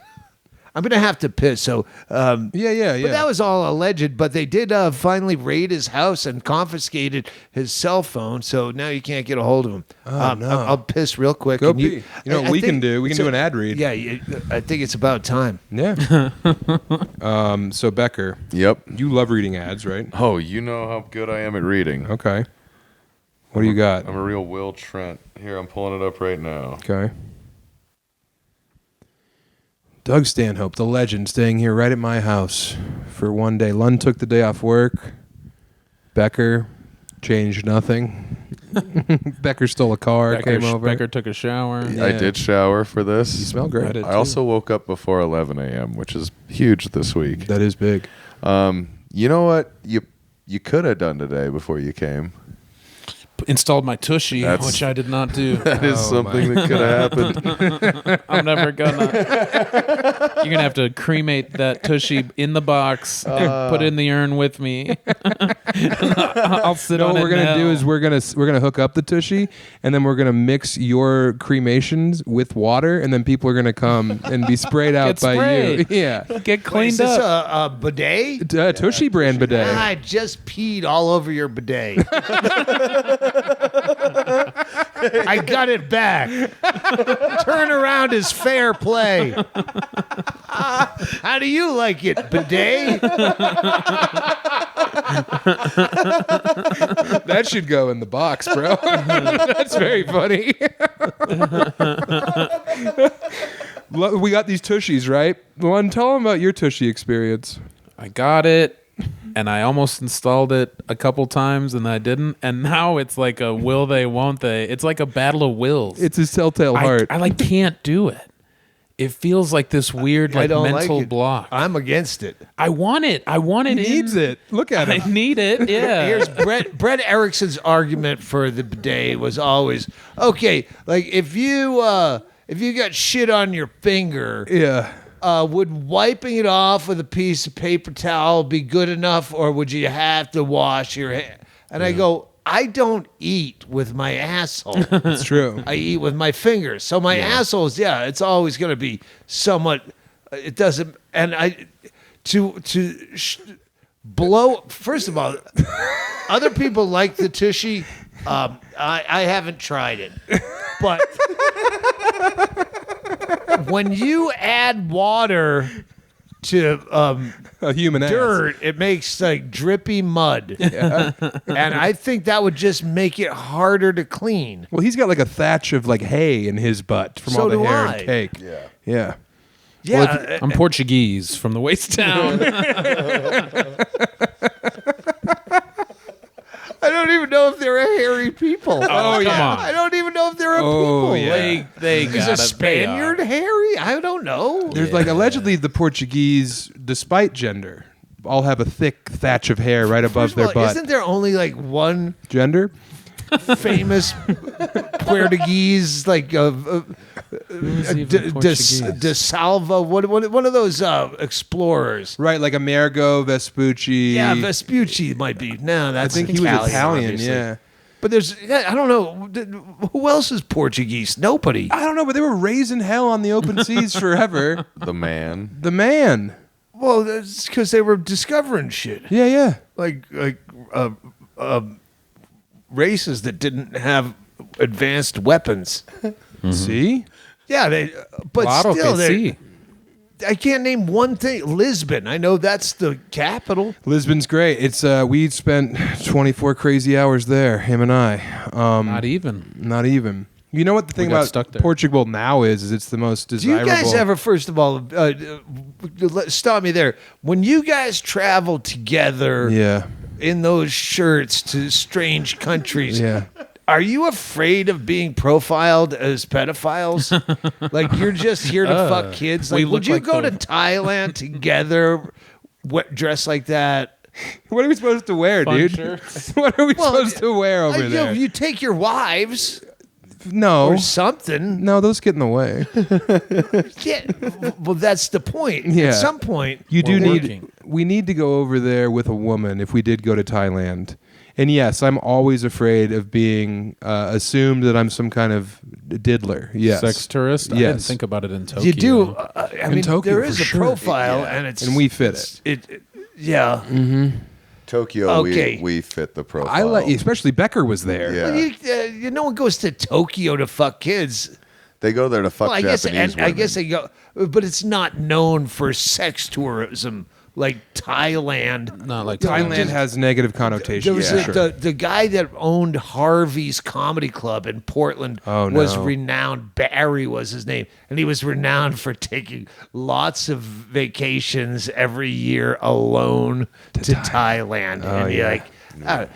I'm gonna have to piss. So Yeah. But that was all alleged. But they did finally raid his house and confiscated his cell phone. So now you can't get a hold of him. no. I'll piss real quick. Go and pee. You know what we can do? We can do an ad read. Yeah, I think it's about time. Yeah. So Becker, Yep. you love reading ads, right? Oh, you know how good I am at reading. Okay. What do you got? I'm a real Will Trent. Here, I'm pulling it up right now. Okay. Doug Stanhope, the legend, staying here right at my house for one day. Lund took the day off work. Becker changed nothing. Becker stole a car, came over. Becker took a shower. I did shower for You this. smell great. I also woke up before 11 a.m., which is huge this week. That is big. You know what you could have done today before you came? Installed my Tushy, That's- which I did not do. That is something that could have happened. I'm never gonna. You're gonna have to cremate that Tushy in the box and put it in the urn with me. I'll sit No, on what it. we're gonna now. do is we're gonna hook up the tushy, and then we're gonna mix your cremations with water, and then people are gonna come and be sprayed out Get by you. sprayed. Yeah, get Is cleaned this up. a bidet? Tushy brand bidet. I just peed all over your bidet. I got it back. Turn around is fair play. How do you like it, bidet? That should go in the box, bro. That's very funny. We got these tushies, right? Lon, tell them about your tushy experience. I got it, and I almost installed it a couple times, and I didn't. And now it's like a will they, won't they? It's like a battle of wills. It's his telltale heart. I like can't do it. It feels like this weird I like don't mental like it. block. I'm against it. I want it. I want it. He needs it. Look at I him. need it. Yeah. Here's Brett Erickson's argument for the bidet was always okay. Like if you got shit on your finger, Yeah. would wiping it off with a piece of paper towel be good enough, or would you have to wash your hand? And I go, I don't eat with my asshole. It's true. I eat with my fingers. So my asshole's, it's always going to be somewhat, it doesn't, and blow, first of all, other people like the tushy. I haven't tried it, but when you add water to A human ass. dirt, it makes like drippy mud. And I think that would just make it harder to clean. Well, he's got like a thatch of like hay in his butt from So all the do hair I. and cake. Yeah. Yeah. Yeah. I'm Portuguese from the waist down. I don't even know if they're a hairy people. Oh, come on. I don't even know if they're a Oh, people. yeah. They Is got a it. Spaniard hairy? I don't know. There's like allegedly the Portuguese, despite gender, all have a thick thatch of hair right above First of their all, butt. isn't there only like one Gender? famous Portuguese, like even De Portuguese? Salva, one of those explorers? Right, like Amerigo Vespucci. Yeah, Vespucci might be. No, I that's think he was Italian, obviously. yeah. But I don't know. Who else is Portuguese? Nobody. I don't know, but they were raising hell on the open seas forever. The man. The man. Well, that's because they were discovering shit. Yeah, yeah. Like races that didn't have advanced weapons. See? Yeah, but Claro still, que they- sí. I can't name one thing. Lisbon, I know that's the capital. Lisbon's great. It's we spent 24 crazy hours there, him and I. Not even. Not even. You know what the thing got about stuck there. Portugal now is it's the most Do desirable. you guys ever, first of all, stop me there. When you guys travel together Yeah. in those shirts to strange countries, Yeah. are you afraid of being profiled as pedophiles? Like you're just here to fuck kids? we Like, would look you like go the- to Thailand together, dressed like that? What are we supposed to wear, Fun dude? shirts. What are we supposed to wear over You know, there? you take your wives No. or something. No, those get in the way. Yeah, well, that's the point. Yeah. At some point, You do We're need. working. We need to go over there with a woman if we did go to Thailand. And yes, I'm always afraid of being assumed that I'm some kind of diddler. Yes, Sex tourist? I didn't Yes. think about it in Tokyo. you do. I mean, Tokyo, there is for a sure. profile, Yeah. and it's And we fit it. Yeah. Tokyo, Okay. we fit the profile. I like, especially Becker was there. Yeah. Well, no one goes to Tokyo to fuck kids. They go there to fuck Well, I guess, Japanese and I women. guess they go, but it's not known for sex tourism like Thailand. Not like Thailand has negative There connotations. was for sure. the guy that owned Harvey's Comedy Club in Portland Oh, was no. renowned. Barry was his name, and he was renowned for taking lots of vacations every year alone to Thailand. And you're like, but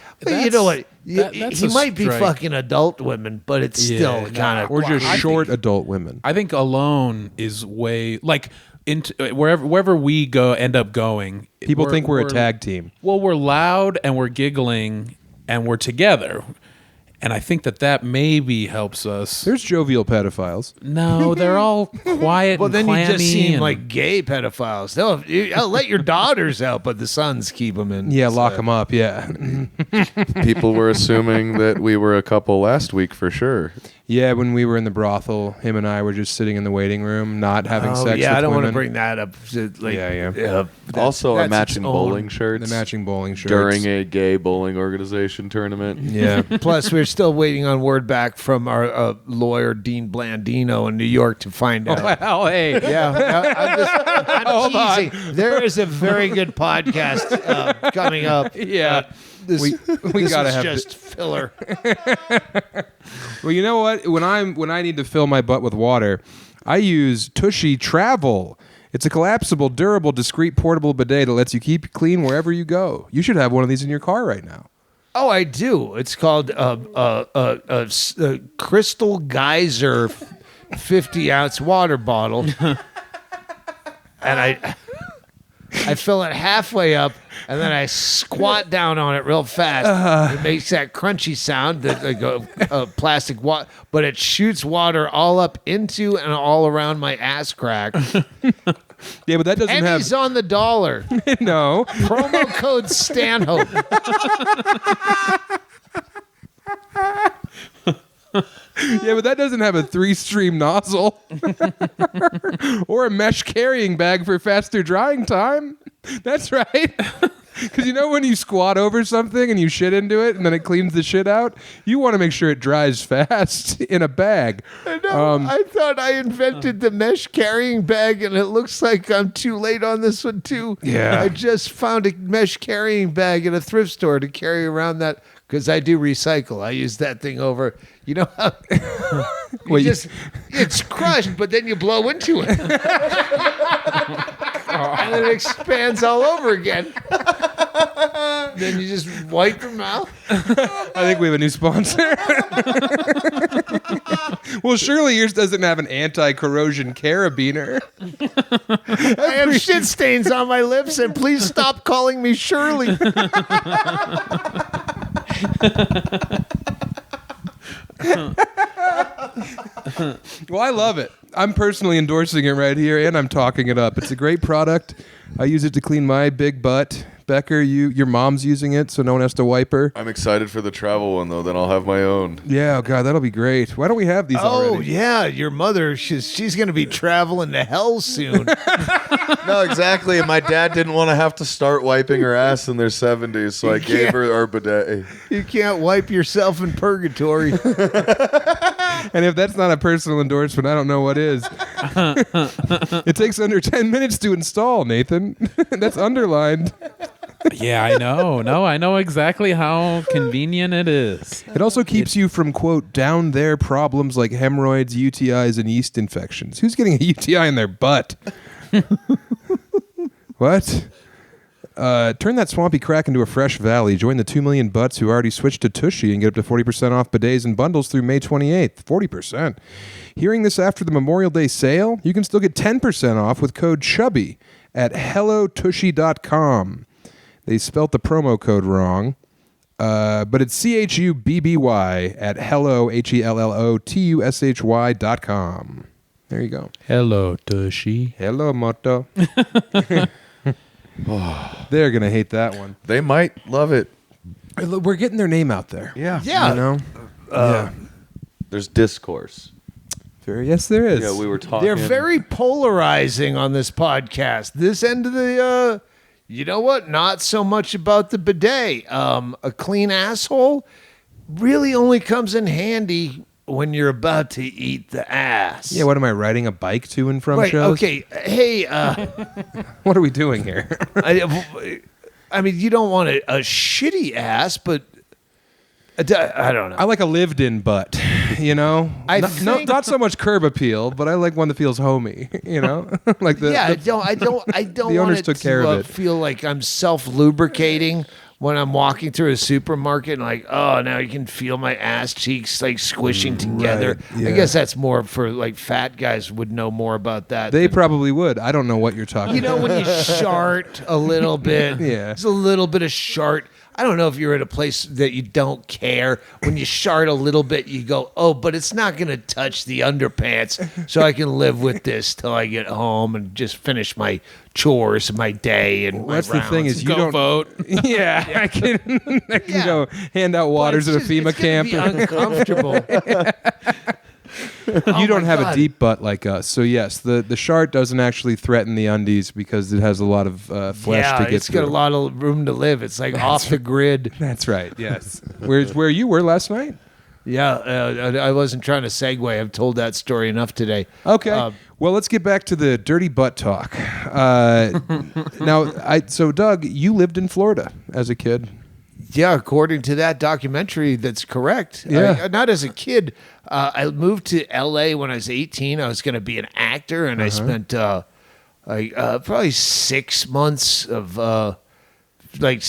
you know what? that's He a might be strike. fucking adult women, but it's still Yeah, kind of or just I short adult women. I think alone is way like into wherever we go end up going. People think we're a tag team. Well, we're loud and we're giggling and we're together, and I think that maybe helps us. There's jovial pedophiles. No, they're all quiet. Well, and then you just clammy seem and- like gay pedophiles. I'll let your daughters out, but the sons keep them in. Yeah, lock them up. Yeah, People were assuming that we were a couple last week for sure. yeah. When we were in the brothel, him and I were just sitting in the waiting room, not having sex. yeah, with I don't want to women. bring that up. Like, Yeah. Also, that's matching its own- bowling the shirts matching bowling shirts during a gay bowling organization tournament. Yeah. Plus, we're still waiting on word back from our lawyer Dean Blandino in New York to find out. Well, hey. Yeah, I'm teasing. There is a very good podcast coming up. Yeah. This, We this gotta was have just filler. Well, you know what? When I need to fill my butt with water, I use Tushy Travel. It's a collapsible, durable, discreet, portable bidet that lets you keep clean wherever you go. You should have one of these in your car right now. Oh, I do. It's called Crystal Geyser 50-ounce water bottle. And I fill it halfway up, and then I squat down on it real fast. It makes that crunchy sound, that like a plastic water, but it shoots water all up into and all around my ass crack. Yeah, but that doesn't Pennies on the dollar. have no. Promo code Stanhope. Yeah, but that doesn't have a 3-stream nozzle or a mesh carrying bag for faster drying time. That's right. Because you know when you squat over something and you shit into it and then it cleans the shit out, you want to make sure it dries fast in a bag. I thought I invented the mesh carrying bag, and it looks like I'm too late on this one, too. Yeah. I just found a mesh carrying bag at a thrift store to carry around that, because I do recycle. I use that thing over. You know how it's crushed, but then you blow into it. And it expands all over again. Then you just wipe your mouth. I think we have a new sponsor. Well, surely yours doesn't have an anti-corrosion carabiner. I have shit stains on my lips, and please stop calling me Shirley. Well, I love it. I'm personally endorsing it right here, and I'm talking it up. It's a great product. I use it to clean my big butt, Becker, your mom's using it, so no one has to wipe her. I'm excited for the travel one though. Then I'll have my own. Yeah, oh God, that'll be great. Why don't we have these Oh already? yeah, your mother. She's going to be traveling to hell soon. No, exactly. And my dad didn't want to have to start wiping her ass in their 70s, so I gave her our bidet. You can't wipe yourself in purgatory. And if that's not a personal endorsement, I don't know what is. It takes under 10 minutes to install, Nathan. That's underlined. Yeah, I know. No, I know exactly how convenient it is. It also keeps you from, quote, down there problems like hemorrhoids, UTIs, and yeast infections. Who's getting a UTI in their butt? What? Turn that swampy crack into a fresh valley. Join the 2 million butts who already switched to Tushy and get up to 40% off bidets and bundles through May 28th. 40%. Hearing this after the Memorial Day sale, you can still get 10% off with code CHUBBY at hellotushy.com. They spelt the promo code wrong, but it's CHUBBY at hellotushy.com. There you go. Hello, Tushy. Hello, Moto. They're going to hate that one. They might love it. We're getting their name out there. Yeah. Yeah. You know? Yeah. There's discourse. Yes, there is. Yeah, we were talking. They're very polarizing on this podcast. This end of the, you know what? Not so much about the bidet. A clean asshole really only comes in handy when you're about to eat the ass. Yeah, what am I, riding a bike to and from Wait, shows? okay. Hey, What are we doing here? I mean, you don't want a shitty ass, but I don't know. I like a lived-in butt, you know? Not so much curb appeal, but I like one that feels homey, you know? Like the, yeah, the- I don't the want owners it took to care of it. feel like I'm self-lubricating when I'm walking through a supermarket and like, oh, now you can feel my ass cheeks like squishing together. yeah. I guess that's more for like fat guys would know more about that. They probably would. I don't know what you're talking You know, about. when you shart a little bit, Yeah. there's a little bit of shart. I don't know if you're at a place that you don't care. When you shart a little bit, you go, oh, but it's not going to touch the underpants, so I can live with this till I get home and just finish my chores, my day, and my That's the thing rounds. is you Go don't vote. Yeah, I can Yeah. go hand out waters at a It's FEMA just- it's gonna camp. be uncomfortable. You don't my have God. a deep butt like us. So yes, the shart doesn't actually threaten the undies because it has a lot of flesh Yeah, to get it's through. got a lot of room to live. It's like off the grid. That's right. Yes. Where you were last night? Yeah, I wasn't trying to segue. I've told that story enough today. Okay. Well, let's get back to the dirty butt talk. So Doug, you lived in Florida as a kid. Yeah, according to that documentary, that's correct. Yeah. Not as a kid. I moved to L.A. when I was 18. I was going to be an actor, and I spent probably 6 months of like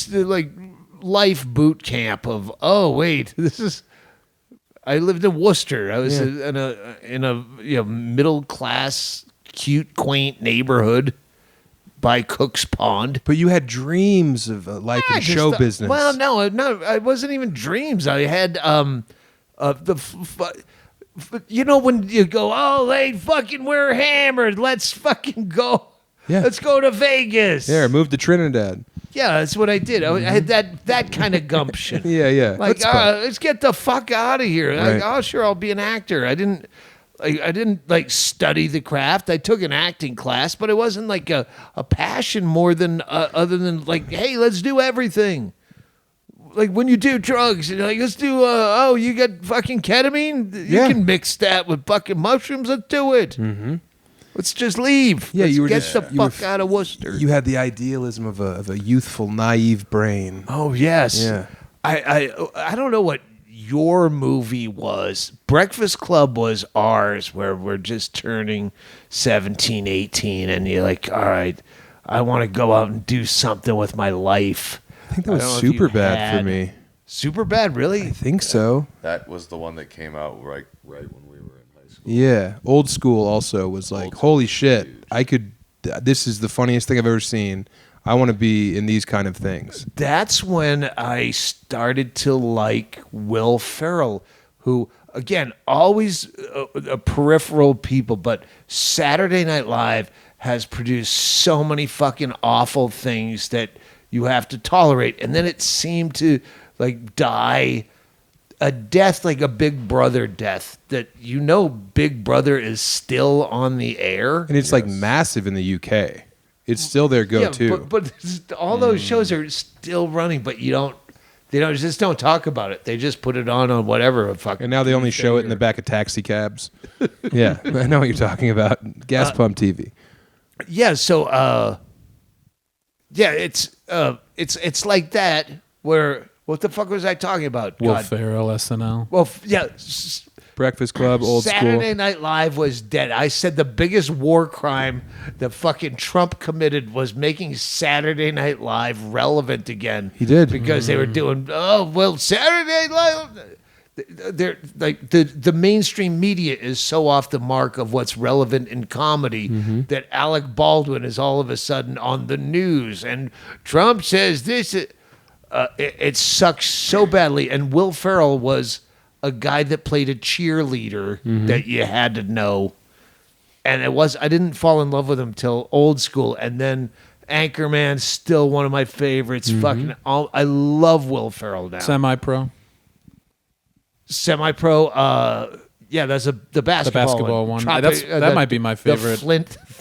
life boot camp of, oh, wait, this is... I lived in Worcester. I was in a middle class, cute, quaint neighborhood by Cook's Pond. But you had dreams of life in show business. Well, no, it wasn't even dreams. I had when you go, oh, they fucking we're hammered. Let's fucking go. Yeah. Let's go to Vegas. There, moved to Trinidad. Yeah, that's what I did. I had that kind of gumption. Yeah. Like, That's fun. let's get the fuck out of here. Right. Like, oh, sure, I'll be an actor. I didn't like study the craft. I took an acting class, but it wasn't like a passion more than other than like, hey, let's do everything. Like when you do drugs, you're like, let's do. You got fucking ketamine. You Yeah. can mix that with fucking mushrooms. Let's do it. Mm-hmm. Let's just leave. Yeah, Let's you were get just- the you were fuck out of Worcester. You had the idealism of a youthful, naive brain. Oh yes. Yeah. I don't know what your movie was. Breakfast Club was ours, where we're just turning 17, 18, and you're like, all right, I want to go out and do something with my life. I think that I was don't know if you super bad for had- me. Super bad, really? I think so. That was the one that came out right when we were in high school. Yeah. Old School also was like, holy shit, this is the funniest thing I've ever seen. I want to be in these kind of things. That's when I started to like Will Ferrell, who, again, always a peripheral people, but Saturday Night Live has produced so many fucking awful things that you have to tolerate. And then it seemed to like die a death like a Big Brother death that Big Brother is still on the air. And it's like massive in the UK. It's still their go-to. Yeah, but all those shows are still running, but they just don't talk about it. They just put it on whatever fucking. And now they only show it in the back of taxi cabs. Yeah, I know what you're talking about. Gas pump TV. Yeah, so it's like that where what the fuck was I talking about? Will God. Ferrell, SNL. Well, Breakfast Club, old Saturday school. Night Live was dead. I said the biggest war crime that fucking Trump committed was making Saturday Night Live relevant again. He did. Because they were doing, Saturday Night Live. They're like the mainstream media is so off the mark of what's relevant in comedy that Alec Baldwin is all of a sudden on the news and Trump says this. It sucks so badly. And Will Ferrell was a guy that played a cheerleader that you had to know. And I didn't fall in love with him till Old School. And then Anchorman's still one of my favorites. I love Will Ferrell now. Semi-pro. Semi-pro, that's the basketball one. Tropic, that might be my favorite.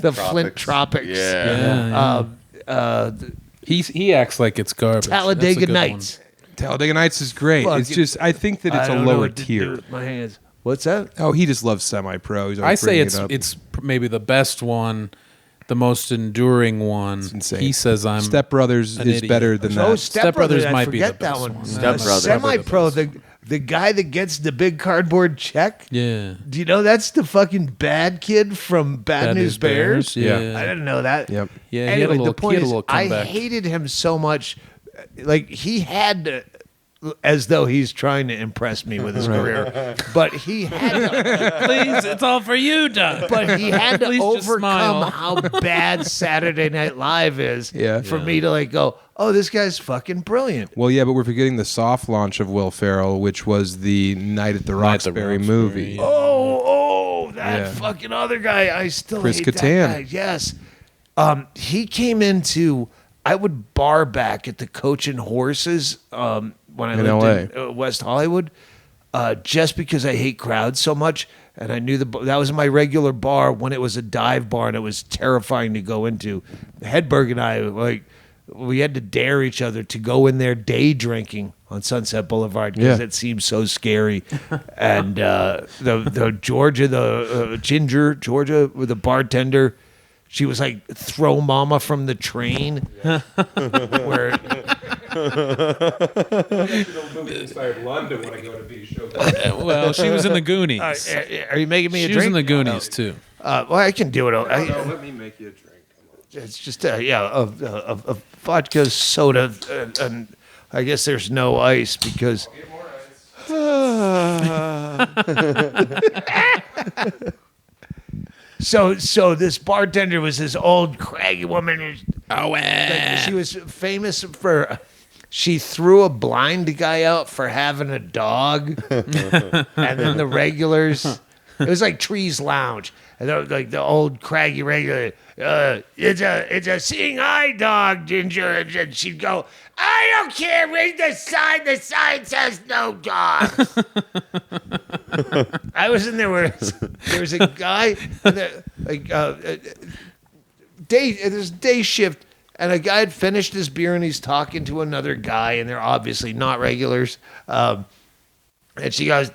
The Flint Tropics. Yeah. He acts like it's garbage. Talladega Nights. Talladega Nights is great. Fuck, it's just, I think that it's a don't know lower what to do tier. with my hands. What's that? Oh, he just loves semi-pro. He's I always say bringing it's it up. it's maybe the best one, the most enduring one. It's insane. He says I'm Step Brothers an is idiot. better than Oh, that. Step Brothers Brothers might be the forget that best one. one. Step Brothers. Semi-pro, the guy that gets the big cardboard check. Yeah. Do you know that's the fucking bad kid from Bad News Bears? Yeah. I didn't know that. Yep. Yeah, Anyway, he had a little, the point he had a is, little I comeback. hated him so much. Like he had to, as though he's trying to impress me with his career, but he had to, Please, it's all for you, Doug. but he had to Please just smile. overcome how bad Saturday Night Live is Yeah. for me to like go, oh, this guy's fucking brilliant. Well, yeah, but we're forgetting the soft launch of Will Ferrell, which was the Night at the Roxbury movie. yeah. Oh, that Yeah. fucking other guy. I still Chris hate Kattan. that guy. Yes. He came into, I would bar back at the Coach and Horses when I In lived in West Hollywood, just because I hate crowds so much. And I knew that was my regular bar when it was a dive bar and it was terrifying to go into. Hedberg and I, we had to dare each other to go in there day drinking on Sunset Boulevard because it seemed so scary. And the Ginger Georgia with the bartender, she was like throw mama from the train. Where inspired London when I go to be show. Well, she was in the Goonies. are you making me a She drink? was in the Goonies too. Well, I can do it. Let me make you a drink. It's just a vodka soda, and I guess there's no ice because. So this bartender was this old craggy woman. She was famous for. She threw a blind guy out for having a dog, and then the regulars. It was like Trees Lounge, and like the old craggy regular. It's a seeing eye dog, Ginger, and she'd go. I don't care. Read the sign. The sign says no dogs. I was in there where there was a guy, day shift, and a guy had finished his beer and he's talking to another guy, and they're obviously not regulars. And she goes,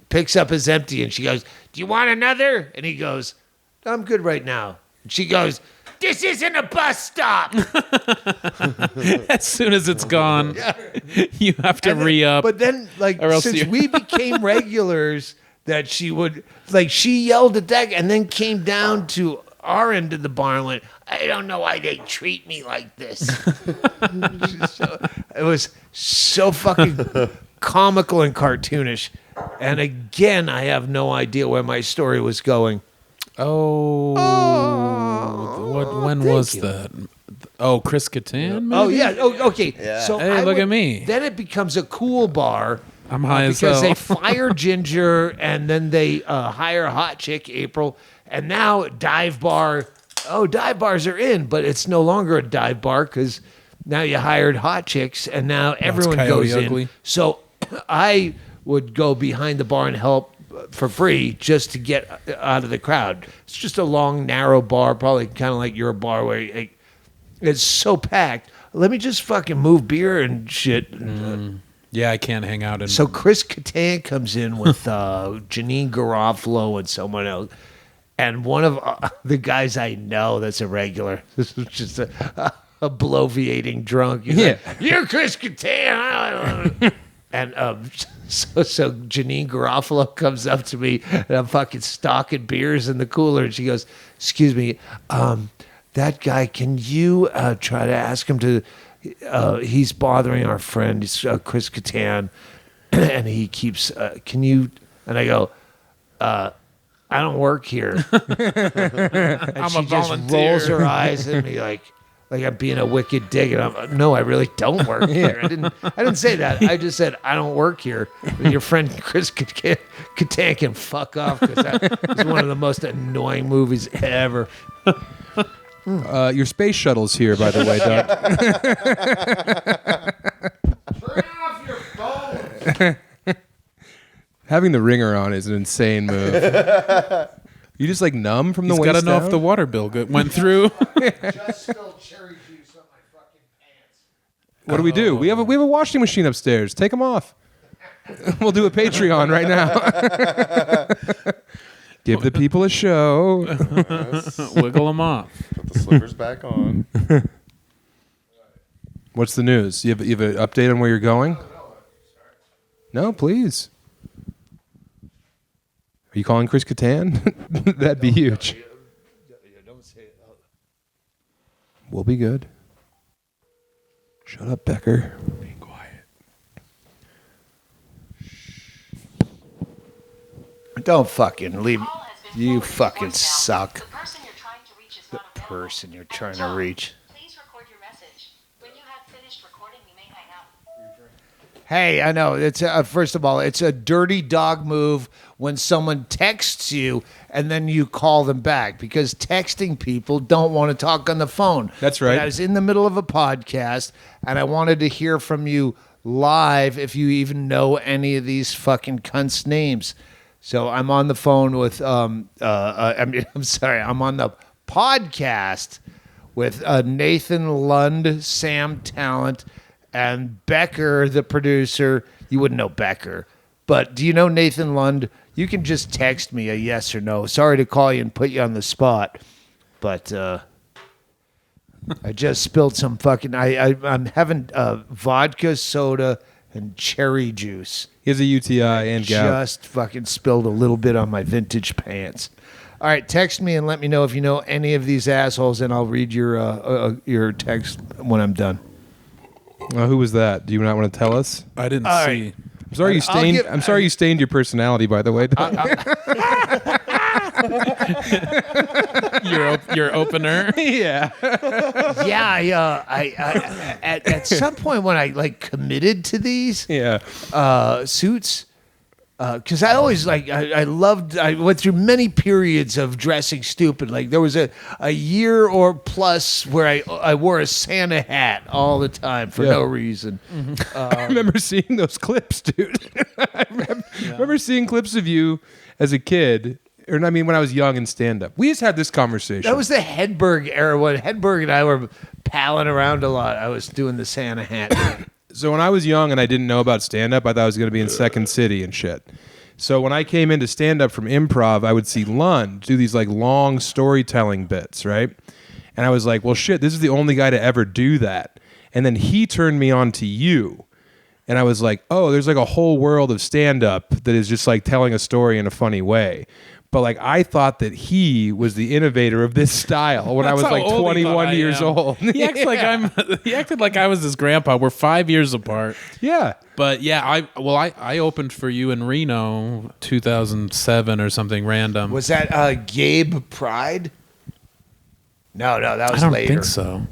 picks up his empty, and she goes, "Do you want another?" And he goes, "I'm good right now." And she goes, "This isn't a bus stop." As soon as it's gone, you have to re-up. But then, Or else since you- we became regulars, that she would, she yelled at that and then came down to our end of the bar and went, "I don't know why they treat me like this." It was so fucking comical and cartoonish. And again, I have no idea where my story was going. When was that? Oh, Chris Kattan? Maybe? Oh, yeah. Oh, okay. Yeah. So Hey, look at me. Then it becomes a cool bar. I'm high as because hell. they fire Ginger and then they hire hot chick April, and now dive bar. Oh, dive bars are in, but it's no longer a dive bar because now you hired hot chicks, and now everyone Coyote goes Ugly. in. So I would go behind the bar and help for free just to get out of the crowd. It's just a long, narrow bar, probably kind of like your bar where it's so packed. Let me just fucking move beer and shit. Yeah, I can't hang out in. So Chris Kattan comes in with Janine Garofalo and someone else. And one of the guys I know that's a regular, this was just a bloviating drunk. He's like, you're Chris Kattan. And so Janine Garofalo comes up to me, and I'm fucking stocking beers in the cooler. And she goes, excuse me, that guy, can you try to ask him to, he's bothering our friend, he's Chris Kattan, and he keeps, can you, and I go, I don't work here. And I'm she a just volunteer. rolls her eyes at me like I'm being a wicked dick. And I'm, no, I really don't work here. I didn't say that. I just said I don't work here. Your friend Chris Kattan can fuck off because that is one of the most annoying movies ever. Your space shuttle's here, by the way, Doug. Turn off your phone. Having the ringer on is an insane move. You just like numb from the He's waist got to know down? if the water bill went through. Just spilled cherry juice on my fucking pants. What do we do? We have a washing machine upstairs. Take them off. We'll do a Patreon right now. Give the people a show. Wiggle them off. Put the slippers back on. What's the news? You have an update on where you're going? No, please. Are you calling Chris Kattan? That'd be huge. Don't say it. We'll be good. Shut up, Becker. Be quiet. Don't fucking leave. You fucking The suck. person you're trying to reach is The not available. person you're trying to John, reach. Please record your message. When you have finished recording, you may hang up. Hey, I know it's first of all, it's a dirty dog move when someone texts you and then you call them back because texting people don't want to talk on the phone. That's right. But I was in the middle of a podcast and I wanted to hear from you live if you even know any of these fucking cunts' names. So I'm on the phone with I'm on the podcast with Nathan Lund, Sam Tallent, and Becker, the producer. You wouldn't know Becker, but do you know Nathan Lund? You can just text me a yes or no. Sorry to call you and put you on the spot, but I just spilled some fucking. I'm having vodka, soda, and cherry juice. He has a UTI and gout. Just fucking spilled a little bit on my vintage pants. All right, text me and let me know if you know any of these assholes, and I'll read your text when I'm done. Who was that? Do you not want to tell us? I didn't All see. right. I'm sorry you I'll stained. give- I'm sorry you stained your personality. By the way, Your opener. yeah. Yeah, I at some point when I like committed to these Yeah. suits, because I always I went through many periods of dressing stupid. Like there was a year or plus where I wore a Santa hat all the time for no reason. I remember seeing those clips, dude. I remember seeing clips of you as a kid. Or I mean, when I was young in stand-up, we just had this conversation. That was the Hedberg era when Hedberg and I were palling around a lot. I was doing the Santa hat. So when I was young and I didn't know about stand-up, I thought I was going to be in Second City and shit. So when I came into stand-up from improv, I would see Lund do these like long storytelling bits, right? And I was like, well, shit, this is the only guy to ever do that. And then he turned me on to you. And I was like, oh, there's like a whole world of stand-up that is just like telling a story in a funny way. But like I thought that he was the innovator of this style when I was That's how like old he thought 21 I years am. old. He acts like he acted like I was his grandpa. We're 5 years apart. Yeah. But yeah, I opened for you in Reno 2007 or something random. Was that Gabe Pride? No, that was I don't later. think so.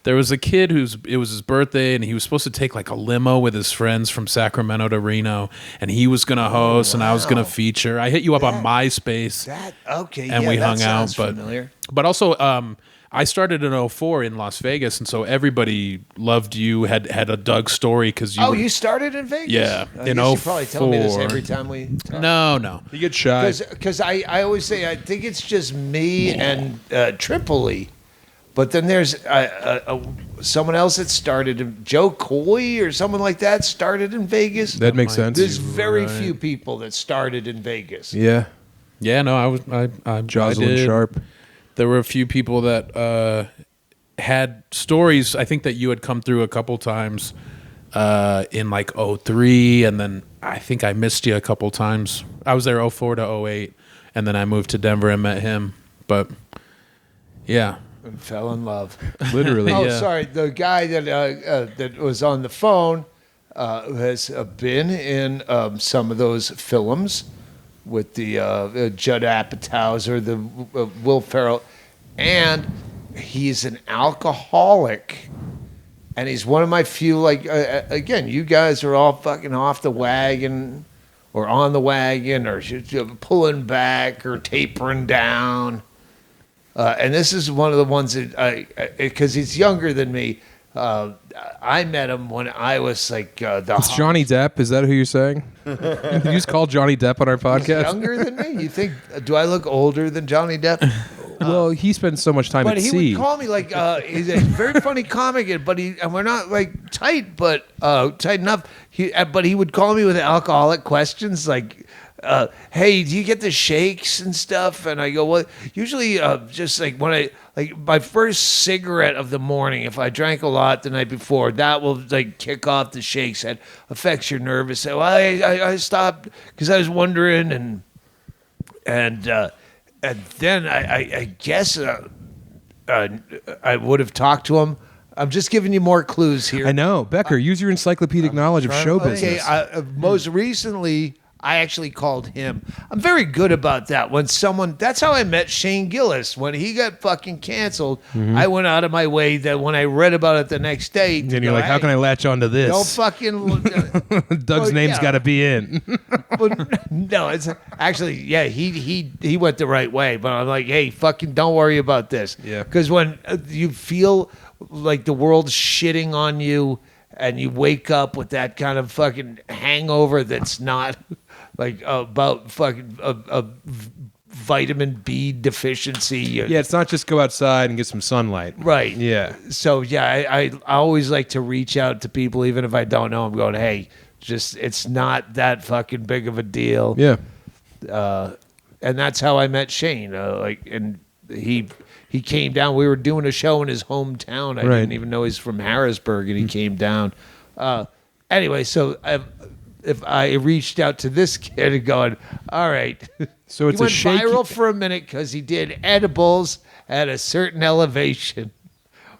There was a kid it was his birthday and he was supposed to take like a limo with his friends from Sacramento to Reno and he was going to host and I was going to feature. I hit you up on MySpace Okay, and yeah, we that hung out, sounds familiar. but also I started in 2004 in Las Vegas, and so everybody loved you. Had a Doug story because you. You started in Vegas? Yeah, I in guess you probably tell me this 04. every time we talk. No. You get shy. Because I always say I think it's just me and Tripoli, but then there's someone else that started, Joe Coy or someone like that started in Vegas. That makes sense. There's very few people that started in Vegas. Yeah. Yeah, no, I Jocelyn did. Sharp. There were a few people that had stories. I think that you had come through a couple times in like 03, and then I think I missed you a couple times. I was there 04 to 08, and then I moved to Denver and met him. But yeah, And fell in love. Literally. Oh, Yeah. sorry. The guy that was on the phone has been in some of those films with the Judd Apatow, the Will Ferrell, and he's an alcoholic. And he's one of my few, like, again, you guys are all fucking off the wagon or on the wagon or pulling back or tapering down. And this is one of the ones that because he's younger than me. I met him when I was like It's Johnny Depp. Is that who you're saying? Did you just call Johnny Depp on our He's podcast? younger than me. You think? Do I look older than Johnny Depp? Well, he spends so much time But at he sea. would call me like he's a very funny comic, and we're not like tight, but tight enough. But he would call me with alcoholic questions like, "Hey, do you get the shakes and stuff?" And I go, "Well, usually just like when I like my first cigarette of the morning, if I drank a lot the night before, that will like kick off the shakes. That affects your nervous." So I stopped because I was wondering and then I guess I would have talked to him. I'm just giving you more clues here. I know. Becker, use your encyclopedic knowledge of show business. Most recently, I actually called him. I'm very good about that. That's how I met Shane Gillis. When he got fucking canceled, I went out of my way that when I read about it the next day. And you're like, how can I latch onto this? Don't fucking. Doug's name's got to be in. But no, it's actually, yeah, he went the right way. But I'm like, hey, fucking don't worry about this. Yeah. Because when you feel like the world's shitting on you and you wake up with that kind of fucking hangover that's not like about fucking a vitamin B deficiency. Yeah, it's not just go outside and get some sunlight. Right. Yeah. So, yeah, I always like to reach out to people, even if I don't know them, going, hey, just it's not that fucking big of a deal. Yeah. And that's how I met Shane. And he came down. We were doing a show in his hometown. I Right. didn't even know he's from Harrisburg, and he came down. Anyway, so if I reached out to this kid and going, all right. So it's he a went shaky. viral for a minute because he did edibles at a certain elevation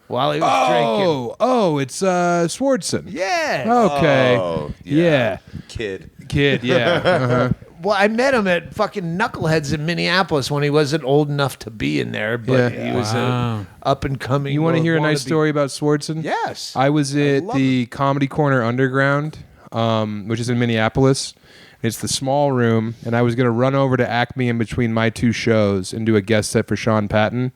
while he was drinking. Oh, it's Swardson. Yeah. Okay. Oh, Yeah. Kid. Kid, yeah. Uh-huh. Well, I met him at fucking Knuckleheads in Minneapolis when he wasn't old enough to be in there, but Yeah. he was up and coming. You want to hear a nice wannabe- story about Swardson? Yes. I was at love the Comedy Corner Underground, which is in Minneapolis. It's the small room, and I was going to run over to Acme in between my two shows and do a guest set for Sean Patton.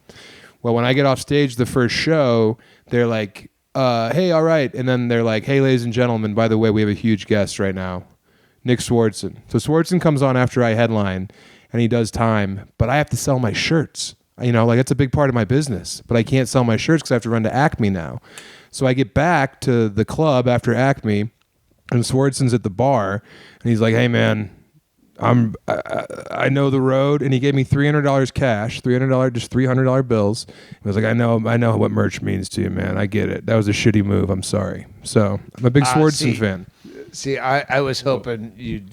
Well, when I get off stage the first show, they're like, hey, all right. And then they're like, hey, ladies and gentlemen, by the way, we have a huge guest right now, Nick Swardson. So Swardson comes on after I headline, and he does time, but I have to sell my shirts. You know, like that's a big part of my business, but I can't sell my shirts because I have to run to Acme now. So I get back to the club after Acme, and Swardson's at the bar, and he's like, hey, man, I know the road, and he gave me $300 cash, just $300 bills. He was like, I know what merch means to you, man. I get it. That was a shitty move. I'm sorry. So I'm a big Swardson fan. See, I was hoping you'd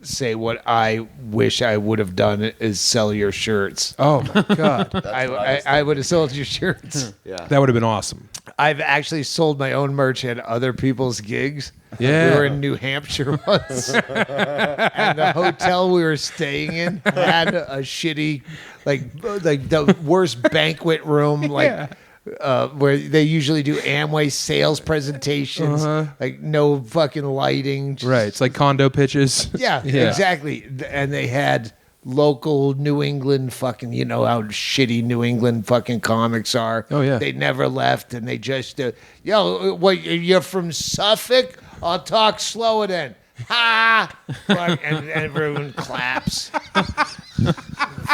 say what I wish I would have done is sell your shirts. Oh my god, I would have sold your shirts. Yeah. that would have been awesome. I've actually sold my own merch at other people's gigs. Yeah. We were in New Hampshire once. And the hotel we were staying in had a shitty, like the worst banquet room, where they usually do Amway sales presentations, like no fucking lighting. Right, it's like condo pitches. Yeah, exactly. And they had local New England fucking, you know how shitty New England fucking comics are. Oh, yeah. They never left, and they just, yo, what, you're from Suffolk? I'll talk slower then. Ha! And everyone claps.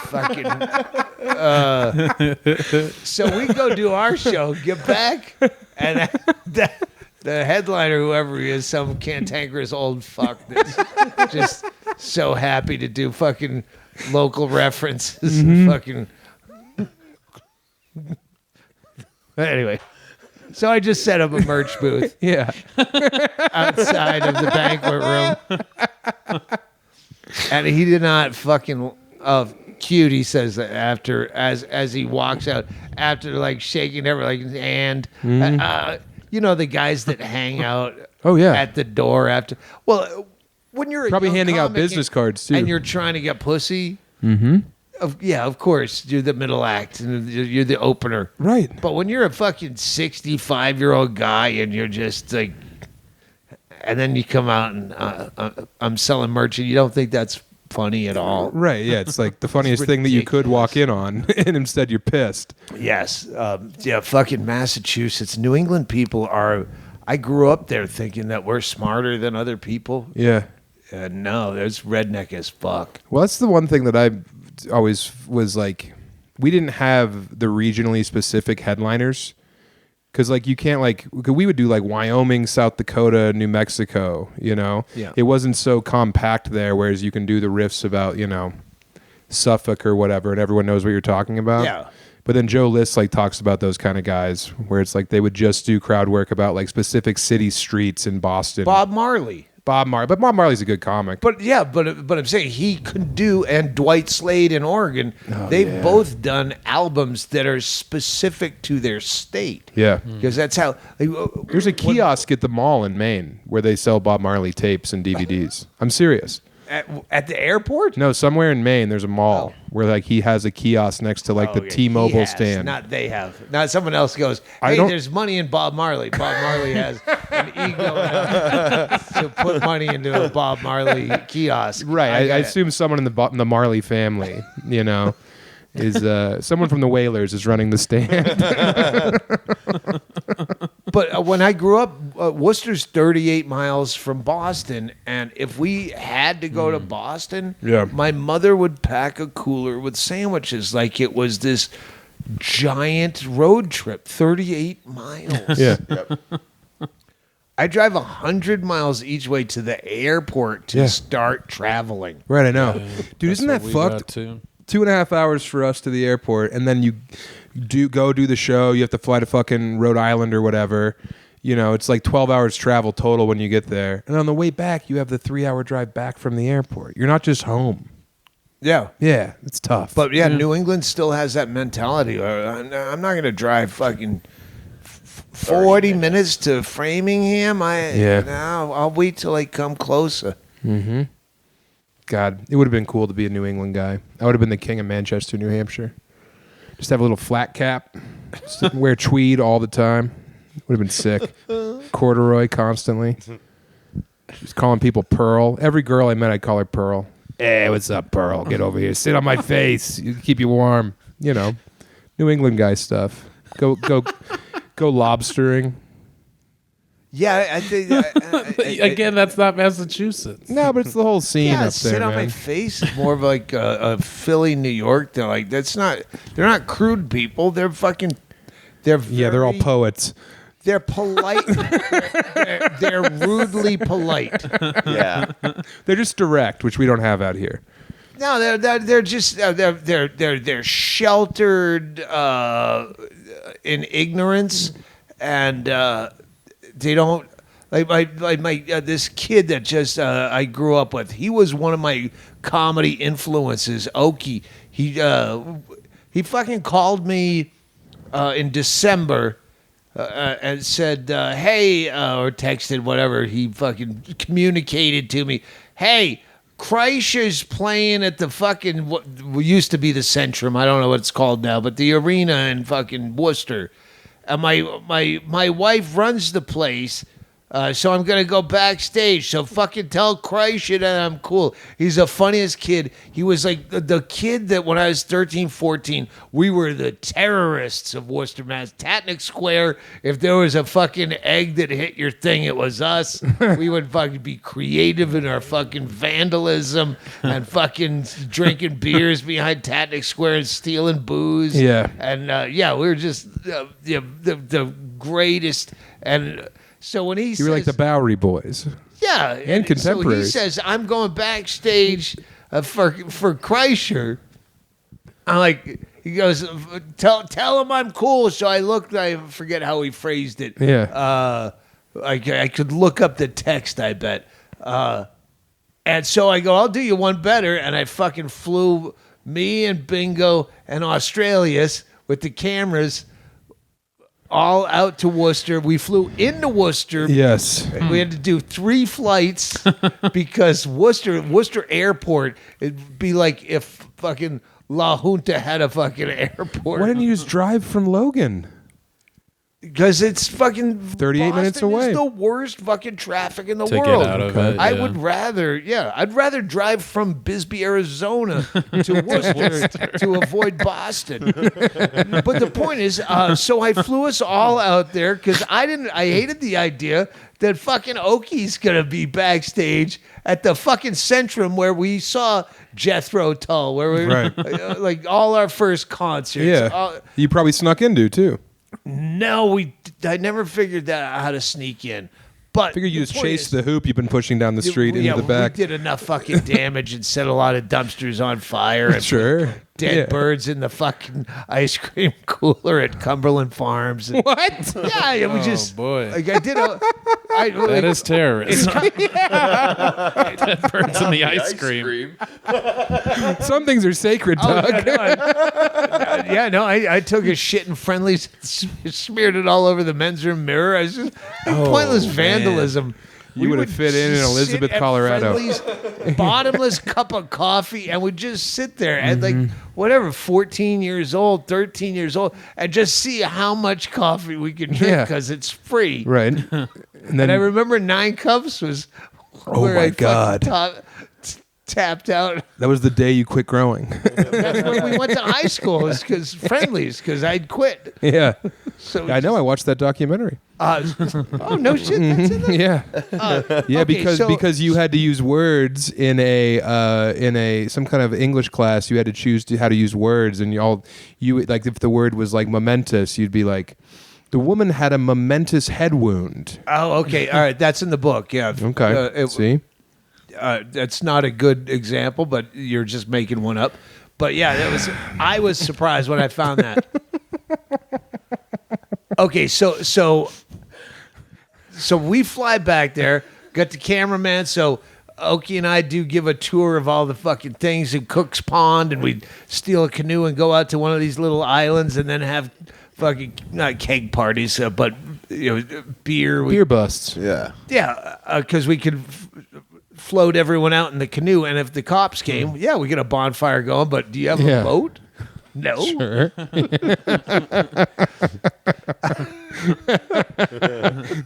Fucking. So we go do our show, get back, and the headliner, whoever he is, some cantankerous old fuck that's just so happy to do fucking local references. Fucking. Anyway. So I just set up a merch booth. Yeah. Outside of the banquet room. And he did not fucking cute, he says that after as he walks out, after like shaking everything like hand. You know the guys that hang out at the door after. Well, when you're Probably a young handing out comic business cards too. and you're trying to get pussy. Mm-hmm. Of course, you're the middle act and you're the opener. Right. But when you're a fucking 65-year-old guy and you're just like, and then you come out and I'm selling merch and you don't think that's funny at all. Right, yeah. It's like the funniest thing that you could walk in on, and instead you're pissed. Yes. Yeah, fucking Massachusetts. New England people are, I grew up there thinking that we're smarter than other people. Yeah. No, there's redneck as fuck. Well, that's the one thing that I always was like, we didn't have the regionally specific headliners. Because, like, you can't, like, we would do, like, Wyoming, South Dakota, New Mexico, you know? Yeah. It wasn't so compact there, whereas you can do the riffs about, you know, Suffolk or whatever, and everyone knows what you're talking about. Yeah. But then Joe List, like, talks about those kind of guys, where it's like they would just do crowd work about, like, specific city streets in Boston. Bob Marley. But Bob Marley's a good comic. But yeah, but I'm saying he could do, and Dwight Slade in Oregon, they've both done albums that are specific to their state. Yeah. Because that's how. There's a kiosk at the mall in Maine where they sell Bob Marley tapes and DVDs. I'm serious. At the airport? No, somewhere in Maine, there's a mall where like he has a kiosk next to like the Yeah, T-Mobile he has, stand. Not they have. Not someone else goes, hey, there's money in Bob Marley. Bob Marley has an ego enough to put money into a Bob Marley kiosk. Right. I get it. assume someone in the Marley family, you know, is someone from the Whalers is running the stand. But when I grew up, Worcester's 38 miles from Boston, and if we had to go to Boston, my mother would pack a cooler with sandwiches like it was this giant road trip, 38 miles. Yeah. I drive 100 miles each way to the airport to start traveling. Right, I know. Dude, isn't that That's what we got, fucked? too. 2.5 hours for us to the airport, and then you do the show. You have to fly to fucking Rhode Island or whatever. You know, it's like 12 hours travel total when you get there. And on the way back, you have the 3-hour drive back from the airport. You're not just home. Yeah. Yeah, it's tough. But yeah, New England still has that mentality. I'm not going to drive fucking 40 minutes to Framingham. I'll wait till I come closer. God, it would have been cool to be a New England guy. I would have been the king of Manchester, New Hampshire. Just have a little flat cap. Just wear tweed all the time. Would have been sick. Corduroy constantly. Just calling people Pearl. Every girl I met, I'd call her Pearl. Hey, what's up, Pearl? Get over here. Sit on my face. Keep you warm. You know, New England guy stuff. Go lobstering. Yeah, I think Again, that's not Massachusetts. No, but it's the whole scene up there, sit on my man. face is more of like a Philly, New York. They're like they're not crude people. They're fucking. They're all poets. They're polite. they're rudely polite. Yeah. They're just direct, which we don't have out here. No, they're just they're sheltered in ignorance, and they don't like my this kid that just I grew up with. He was one of my comedy influences. Okie, he fucking called me in December. And said, hey, or texted, whatever. He fucking communicated to me, hey, Kreischer's playing at the fucking, what used to be the Centrum. I don't know what it's called now, but the arena in fucking Worcester. And my wife runs the place. So I'm going to go backstage. So fucking tell Kreischer that I'm cool. He's the funniest kid. He was like the kid that when I was 13, 14, we were the terrorists of Worcester, Mass. Tatnick Square, if there was a fucking egg that hit your thing, it was us. We would fucking be creative in our fucking vandalism and fucking drinking beers behind Tatnick Square and stealing booze. Yeah. And we were just the greatest. And so when he You were like the Bowery Boys. yeah, And so he contemporaries. says, I'm going backstage for Kreischer. I'm like, he goes, tell him I'm cool. So I looked, I forget how he phrased it. Yeah. I could look up the text, I bet. And so I go, I'll do you one better. And I fucking flew me and Bingo and Australius with the cameras all out to Worcester. We flew into Worcester. Yes. We had to do 3 flights because Worcester Airport, it'd be like if fucking La Junta had a fucking airport. Why didn't you just drive from Logan? Because it's fucking 38 minutes Boston away. is the worst fucking traffic in the To get world. out of it, I yeah. would rather, I'd rather drive from Bisbee, Arizona to Worcester to avoid Boston. But the point is, so I flew us all out there because I hated the idea that fucking Oki's gonna be backstage at the fucking Centrum where we saw Jethro Tull, where we Right. like all our first concerts. Yeah. You probably snuck into, too. No, I never figured that out how to sneak in. But Figured you the just point chase is, the hoop you've been pushing down the street into the back. We did enough fucking damage and set a lot of dumpsters on fire and Sure. dead Yeah. birds in the fucking ice cream cooler at Cumberland Farms. And, What? yeah, it was just boy. like I did a. That is terrorism. Dead birds in the ice cream. Some things are sacred, Oh, Doug. I took a shit in Friendly's, smeared it all over the men's room mirror. I was just pointless vandalism. You would have fit in Elizabeth, sit at Colorado. Friendly's bottomless cup of coffee, and we'd just sit there at like whatever, 14 years old, 13 years old, and just see how much coffee we could drink Yeah. because it's free. Right. And And then I remember 9 Cups was where my I fucking God. tapped out. that was the day you quit growing. That's when we went to high school, because Friendly's, because I'd quit. Yeah. So I know. I watched that documentary. oh no shit! That's in there? Yeah. Yeah, okay, because you had to use words in a some kind of English class. You had to choose how to use words, and you like if the word was like momentous, you'd be like, the woman had a momentous head wound. Oh, okay, all right. That's in the book. Yeah. Okay. See. That's not a good example, but you're just making one up. But yeah, I was surprised when I found that. Okay, so we fly back there, got the cameraman, so Okie and I do give a tour of all the fucking things in Cook's Pond, and we steal a canoe and go out to one of these little islands and then have fucking, not keg parties, but beer. Beer busts. Yeah. Yeah, because we could float everyone out in the canoe, and if the cops came, we get a bonfire going. But do you have a boat? No. Sure.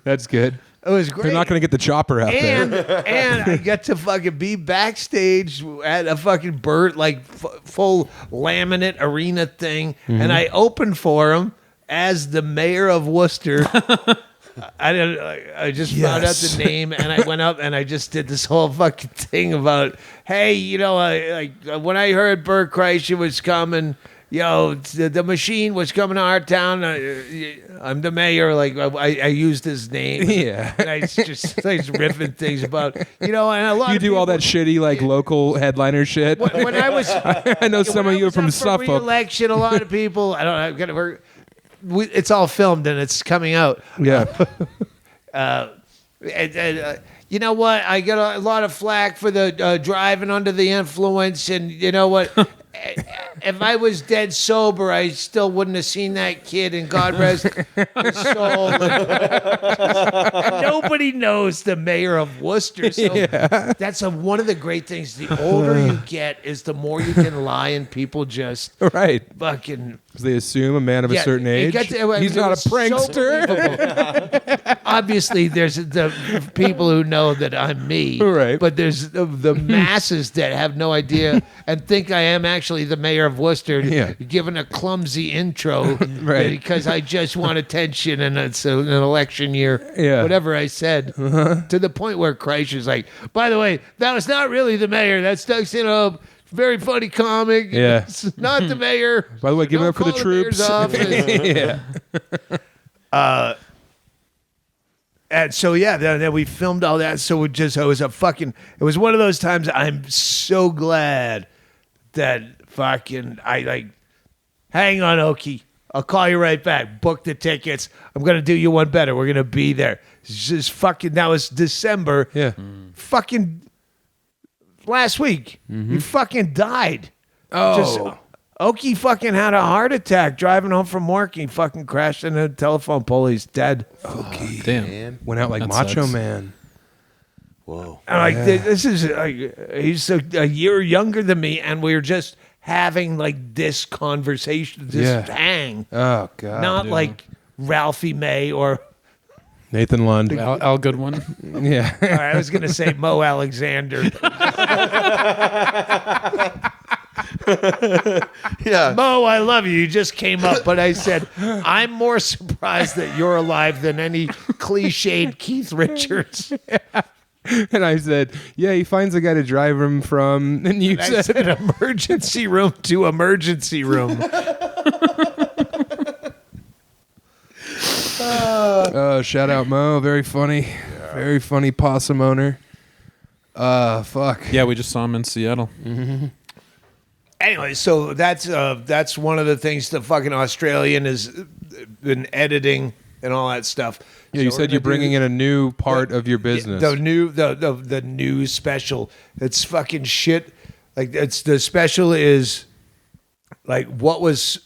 That's good. It was great. They're not going to get the chopper out and there. and I got to fucking be backstage at a fucking full laminate arena thing, and I opened for him as the mayor of Worcester. I just found out the name, and I went up and I just did this whole fucking thing about, hey, when I heard Bert Kreischer was coming, the machine was coming to our town. I'm the mayor. Like I used his name. Yeah. And I just riffing things about, and a lot. You of do all people- that shitty like local headliner shit. When I was, I know some when of I you are was from up for Suffolk. re-election, a lot of people. I don't know. I've got to work. It's all filmed and it's coming out. Yeah. You know what? I got a lot of flack for the driving under the influence, and you know what? If I was dead sober, I still wouldn't have seen that kid, and God rest his soul. And nobody knows the mayor of Worcester. So that's one of the great things. The older you get is the more you can lie, and people just Right. fucking Because they assume a man of a Yeah, certain age. He's not a so prankster. believable. Obviously, there's the people who know that I'm me, Right. But there's the masses that have no idea and think I am actually the mayor of Worcester, Yeah. given a clumsy intro, Right. Because I just want attention and it's an election year, Yeah. whatever I said, to the point where Kreischer's like, by the way, that was not really the mayor. That's Doug Stanhope. Very funny comic. Yeah. It's not the mayor. By the way, give it Don't up for the call mayor's troops. office. Yeah. And so then we filmed all that. So it was one of those times. I'm so glad that hang on, Okie. I'll call you right back. Book the tickets. I'm gonna do you one better. We're gonna be there. It's just fucking. That was December. Yeah. Fucking last week. He fucking died. Oh. Okie fucking had a heart attack driving home from work. He fucking crashed into a telephone pole. He's dead. Okay. Damn. Went out like That Macho sucks. Man. Whoa. And this is he's a year younger than me, and we were just having like this conversation, this hang, Oh God. not like Ralphie May or Nathan Lund. Al Goodwin. Yeah. or I was gonna say Mo Alexander. Yeah. Mo, I love you. You just came up, but I said I'm more surprised that you're alive than any cliched Keith Richards. And I said, yeah, he finds a guy to drive him from. And you I said emergency room to emergency room. Shout out Mo. Very funny. Very funny possum owner. Fuck. Yeah, we just saw him in Seattle. Anyway, so that's one of the things the fucking Australian has been editing and all that stuff. Yeah, you So said we're you're gonna bringing in a new part of your business. The new special. It's fucking shit. Like the special is like what was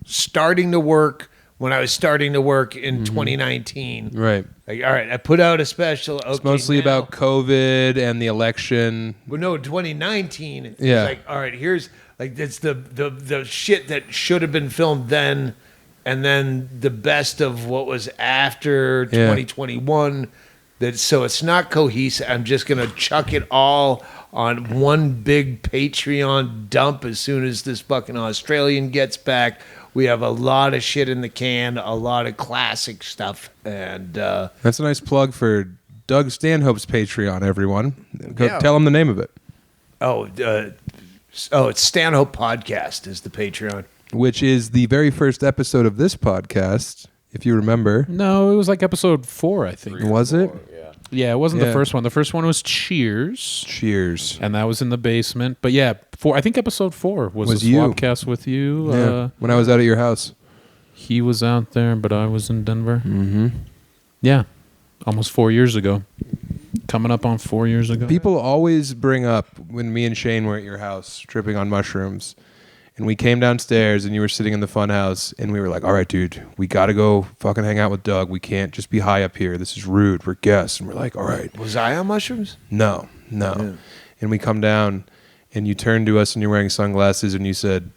starting to work when I was starting to work in 2019. Right. Like, all right, I put out a special. Okay, It's mostly now- about COVID and the election. Well, no, 2019. It's Yeah. like, all right, here's like it's the shit that should have been filmed then, and then the best of what was after 2021. So it's not cohesive. I'm just gonna chuck it all on one big Patreon dump as soon as this fucking Australian gets back. We have a lot of shit in the can, a lot of classic stuff, and That's a nice plug for Doug Stanhope's Patreon, everyone. Go Yeah. tell him the name of it, it's Stanhope Podcast is the Patreon. which is the very first episode of this podcast, if you remember. No, it was like episode 4, I think. Was it? Yeah, it wasn't Yeah. the first one. The first one was Cheers, Cheers. and that was in the basement. But yeah, I think episode 4 was Was the you. Swapcast with you. Yeah. When I was out at your house. He was out there, but I was in Denver. Mm-hmm. Yeah, almost 4 years ago. Coming up on 4 years ago. People always bring up when me and Shane were at your house tripping on mushrooms, and we came downstairs and you were sitting in the fun house, and we were like, all right, dude, we got to go fucking hang out with Doug. We can't just be high up here. This is rude. We're guests. And we're like, all right. Was I on mushrooms? No. And we come down, and you turned to us, and you're wearing sunglasses, and you said,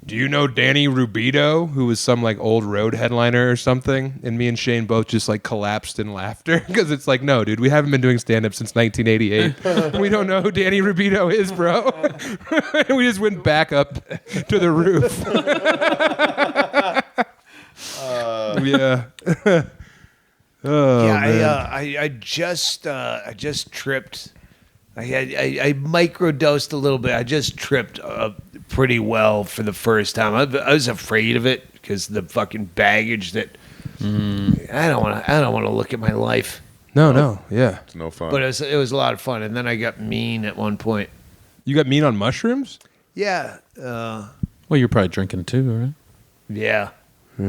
do you know Danny Rubito, who was some like old road headliner or something? And me and Shane both just like collapsed in laughter because it's like, no, dude, we haven't been doing stand-up since 1988. We don't know who Danny Rubito is, bro. And we just went back up to the roof. Yeah. Oh, man. I just tripped. I microdosed a little bit. I just tripped pretty well for the first time. I was afraid of it because the fucking baggage that I don't want to look at my life. No, yeah. It's no fun. But it was a lot of fun. And then I got mean at one point. You got mean on mushrooms? Yeah. well, you're probably drinking too, right? Yeah.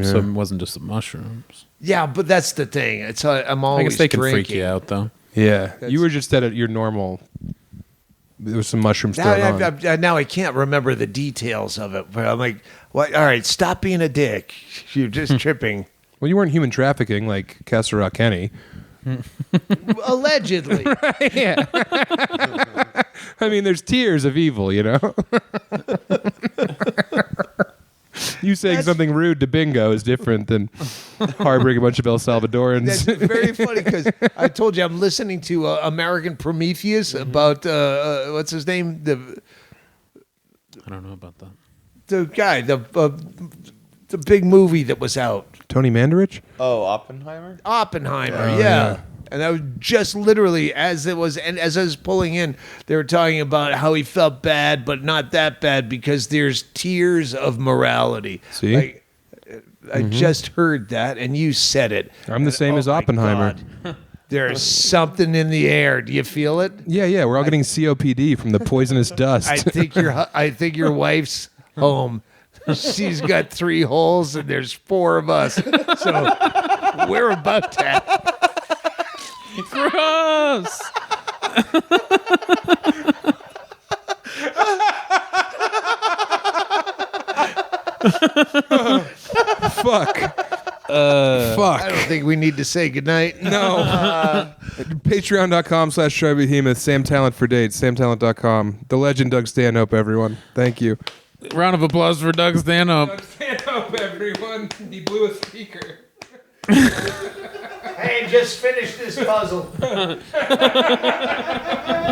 So it wasn't just the mushrooms. Yeah, but that's the thing. I'm I always guess they can drinking. freak you out, though. Yeah. You were just at your normal. There was some mushrooms thrown on. Now I can't remember the details of it, but I'm like, well, all right, stop being a dick. You're just tripping. Well, you weren't human trafficking like Castle Kenny. Allegedly. Yeah. I mean, there's tiers of evil, you know? You saying something rude to Bingo is different than harboring a bunch of El Salvadorans. That's very funny because I told you I'm listening to American Prometheus about what's his name, I don't know about that. the guy, the big movie that was out, Tony Mandarich? Oh, Oppenheimer? Oppenheimer. Oh, yeah. yeah. And I was just literally as I was pulling in, they were talking about how he felt bad, but not that bad because there's tiers of morality. See? Like, I just heard that, and you said it. I'm the same as my Oppenheimer. God. There's something in the air. Do you feel it? Yeah, we're all getting COPD from the poisonous dust. I think your wife's home. She's got 3 holes, and there's 4 of us. So we're about to. Gross. Fuck. Fuck. I don't think we need to say goodnight. No. Patreon.com/Chubby Behemoth. Sam Tallent for dates. SamTallent.com. The legend Doug Stanhope, everyone. Thank you. Round of applause for Doug Stanhope. Doug Stanhope, everyone. He blew a speaker. Hey, just finish this puzzle.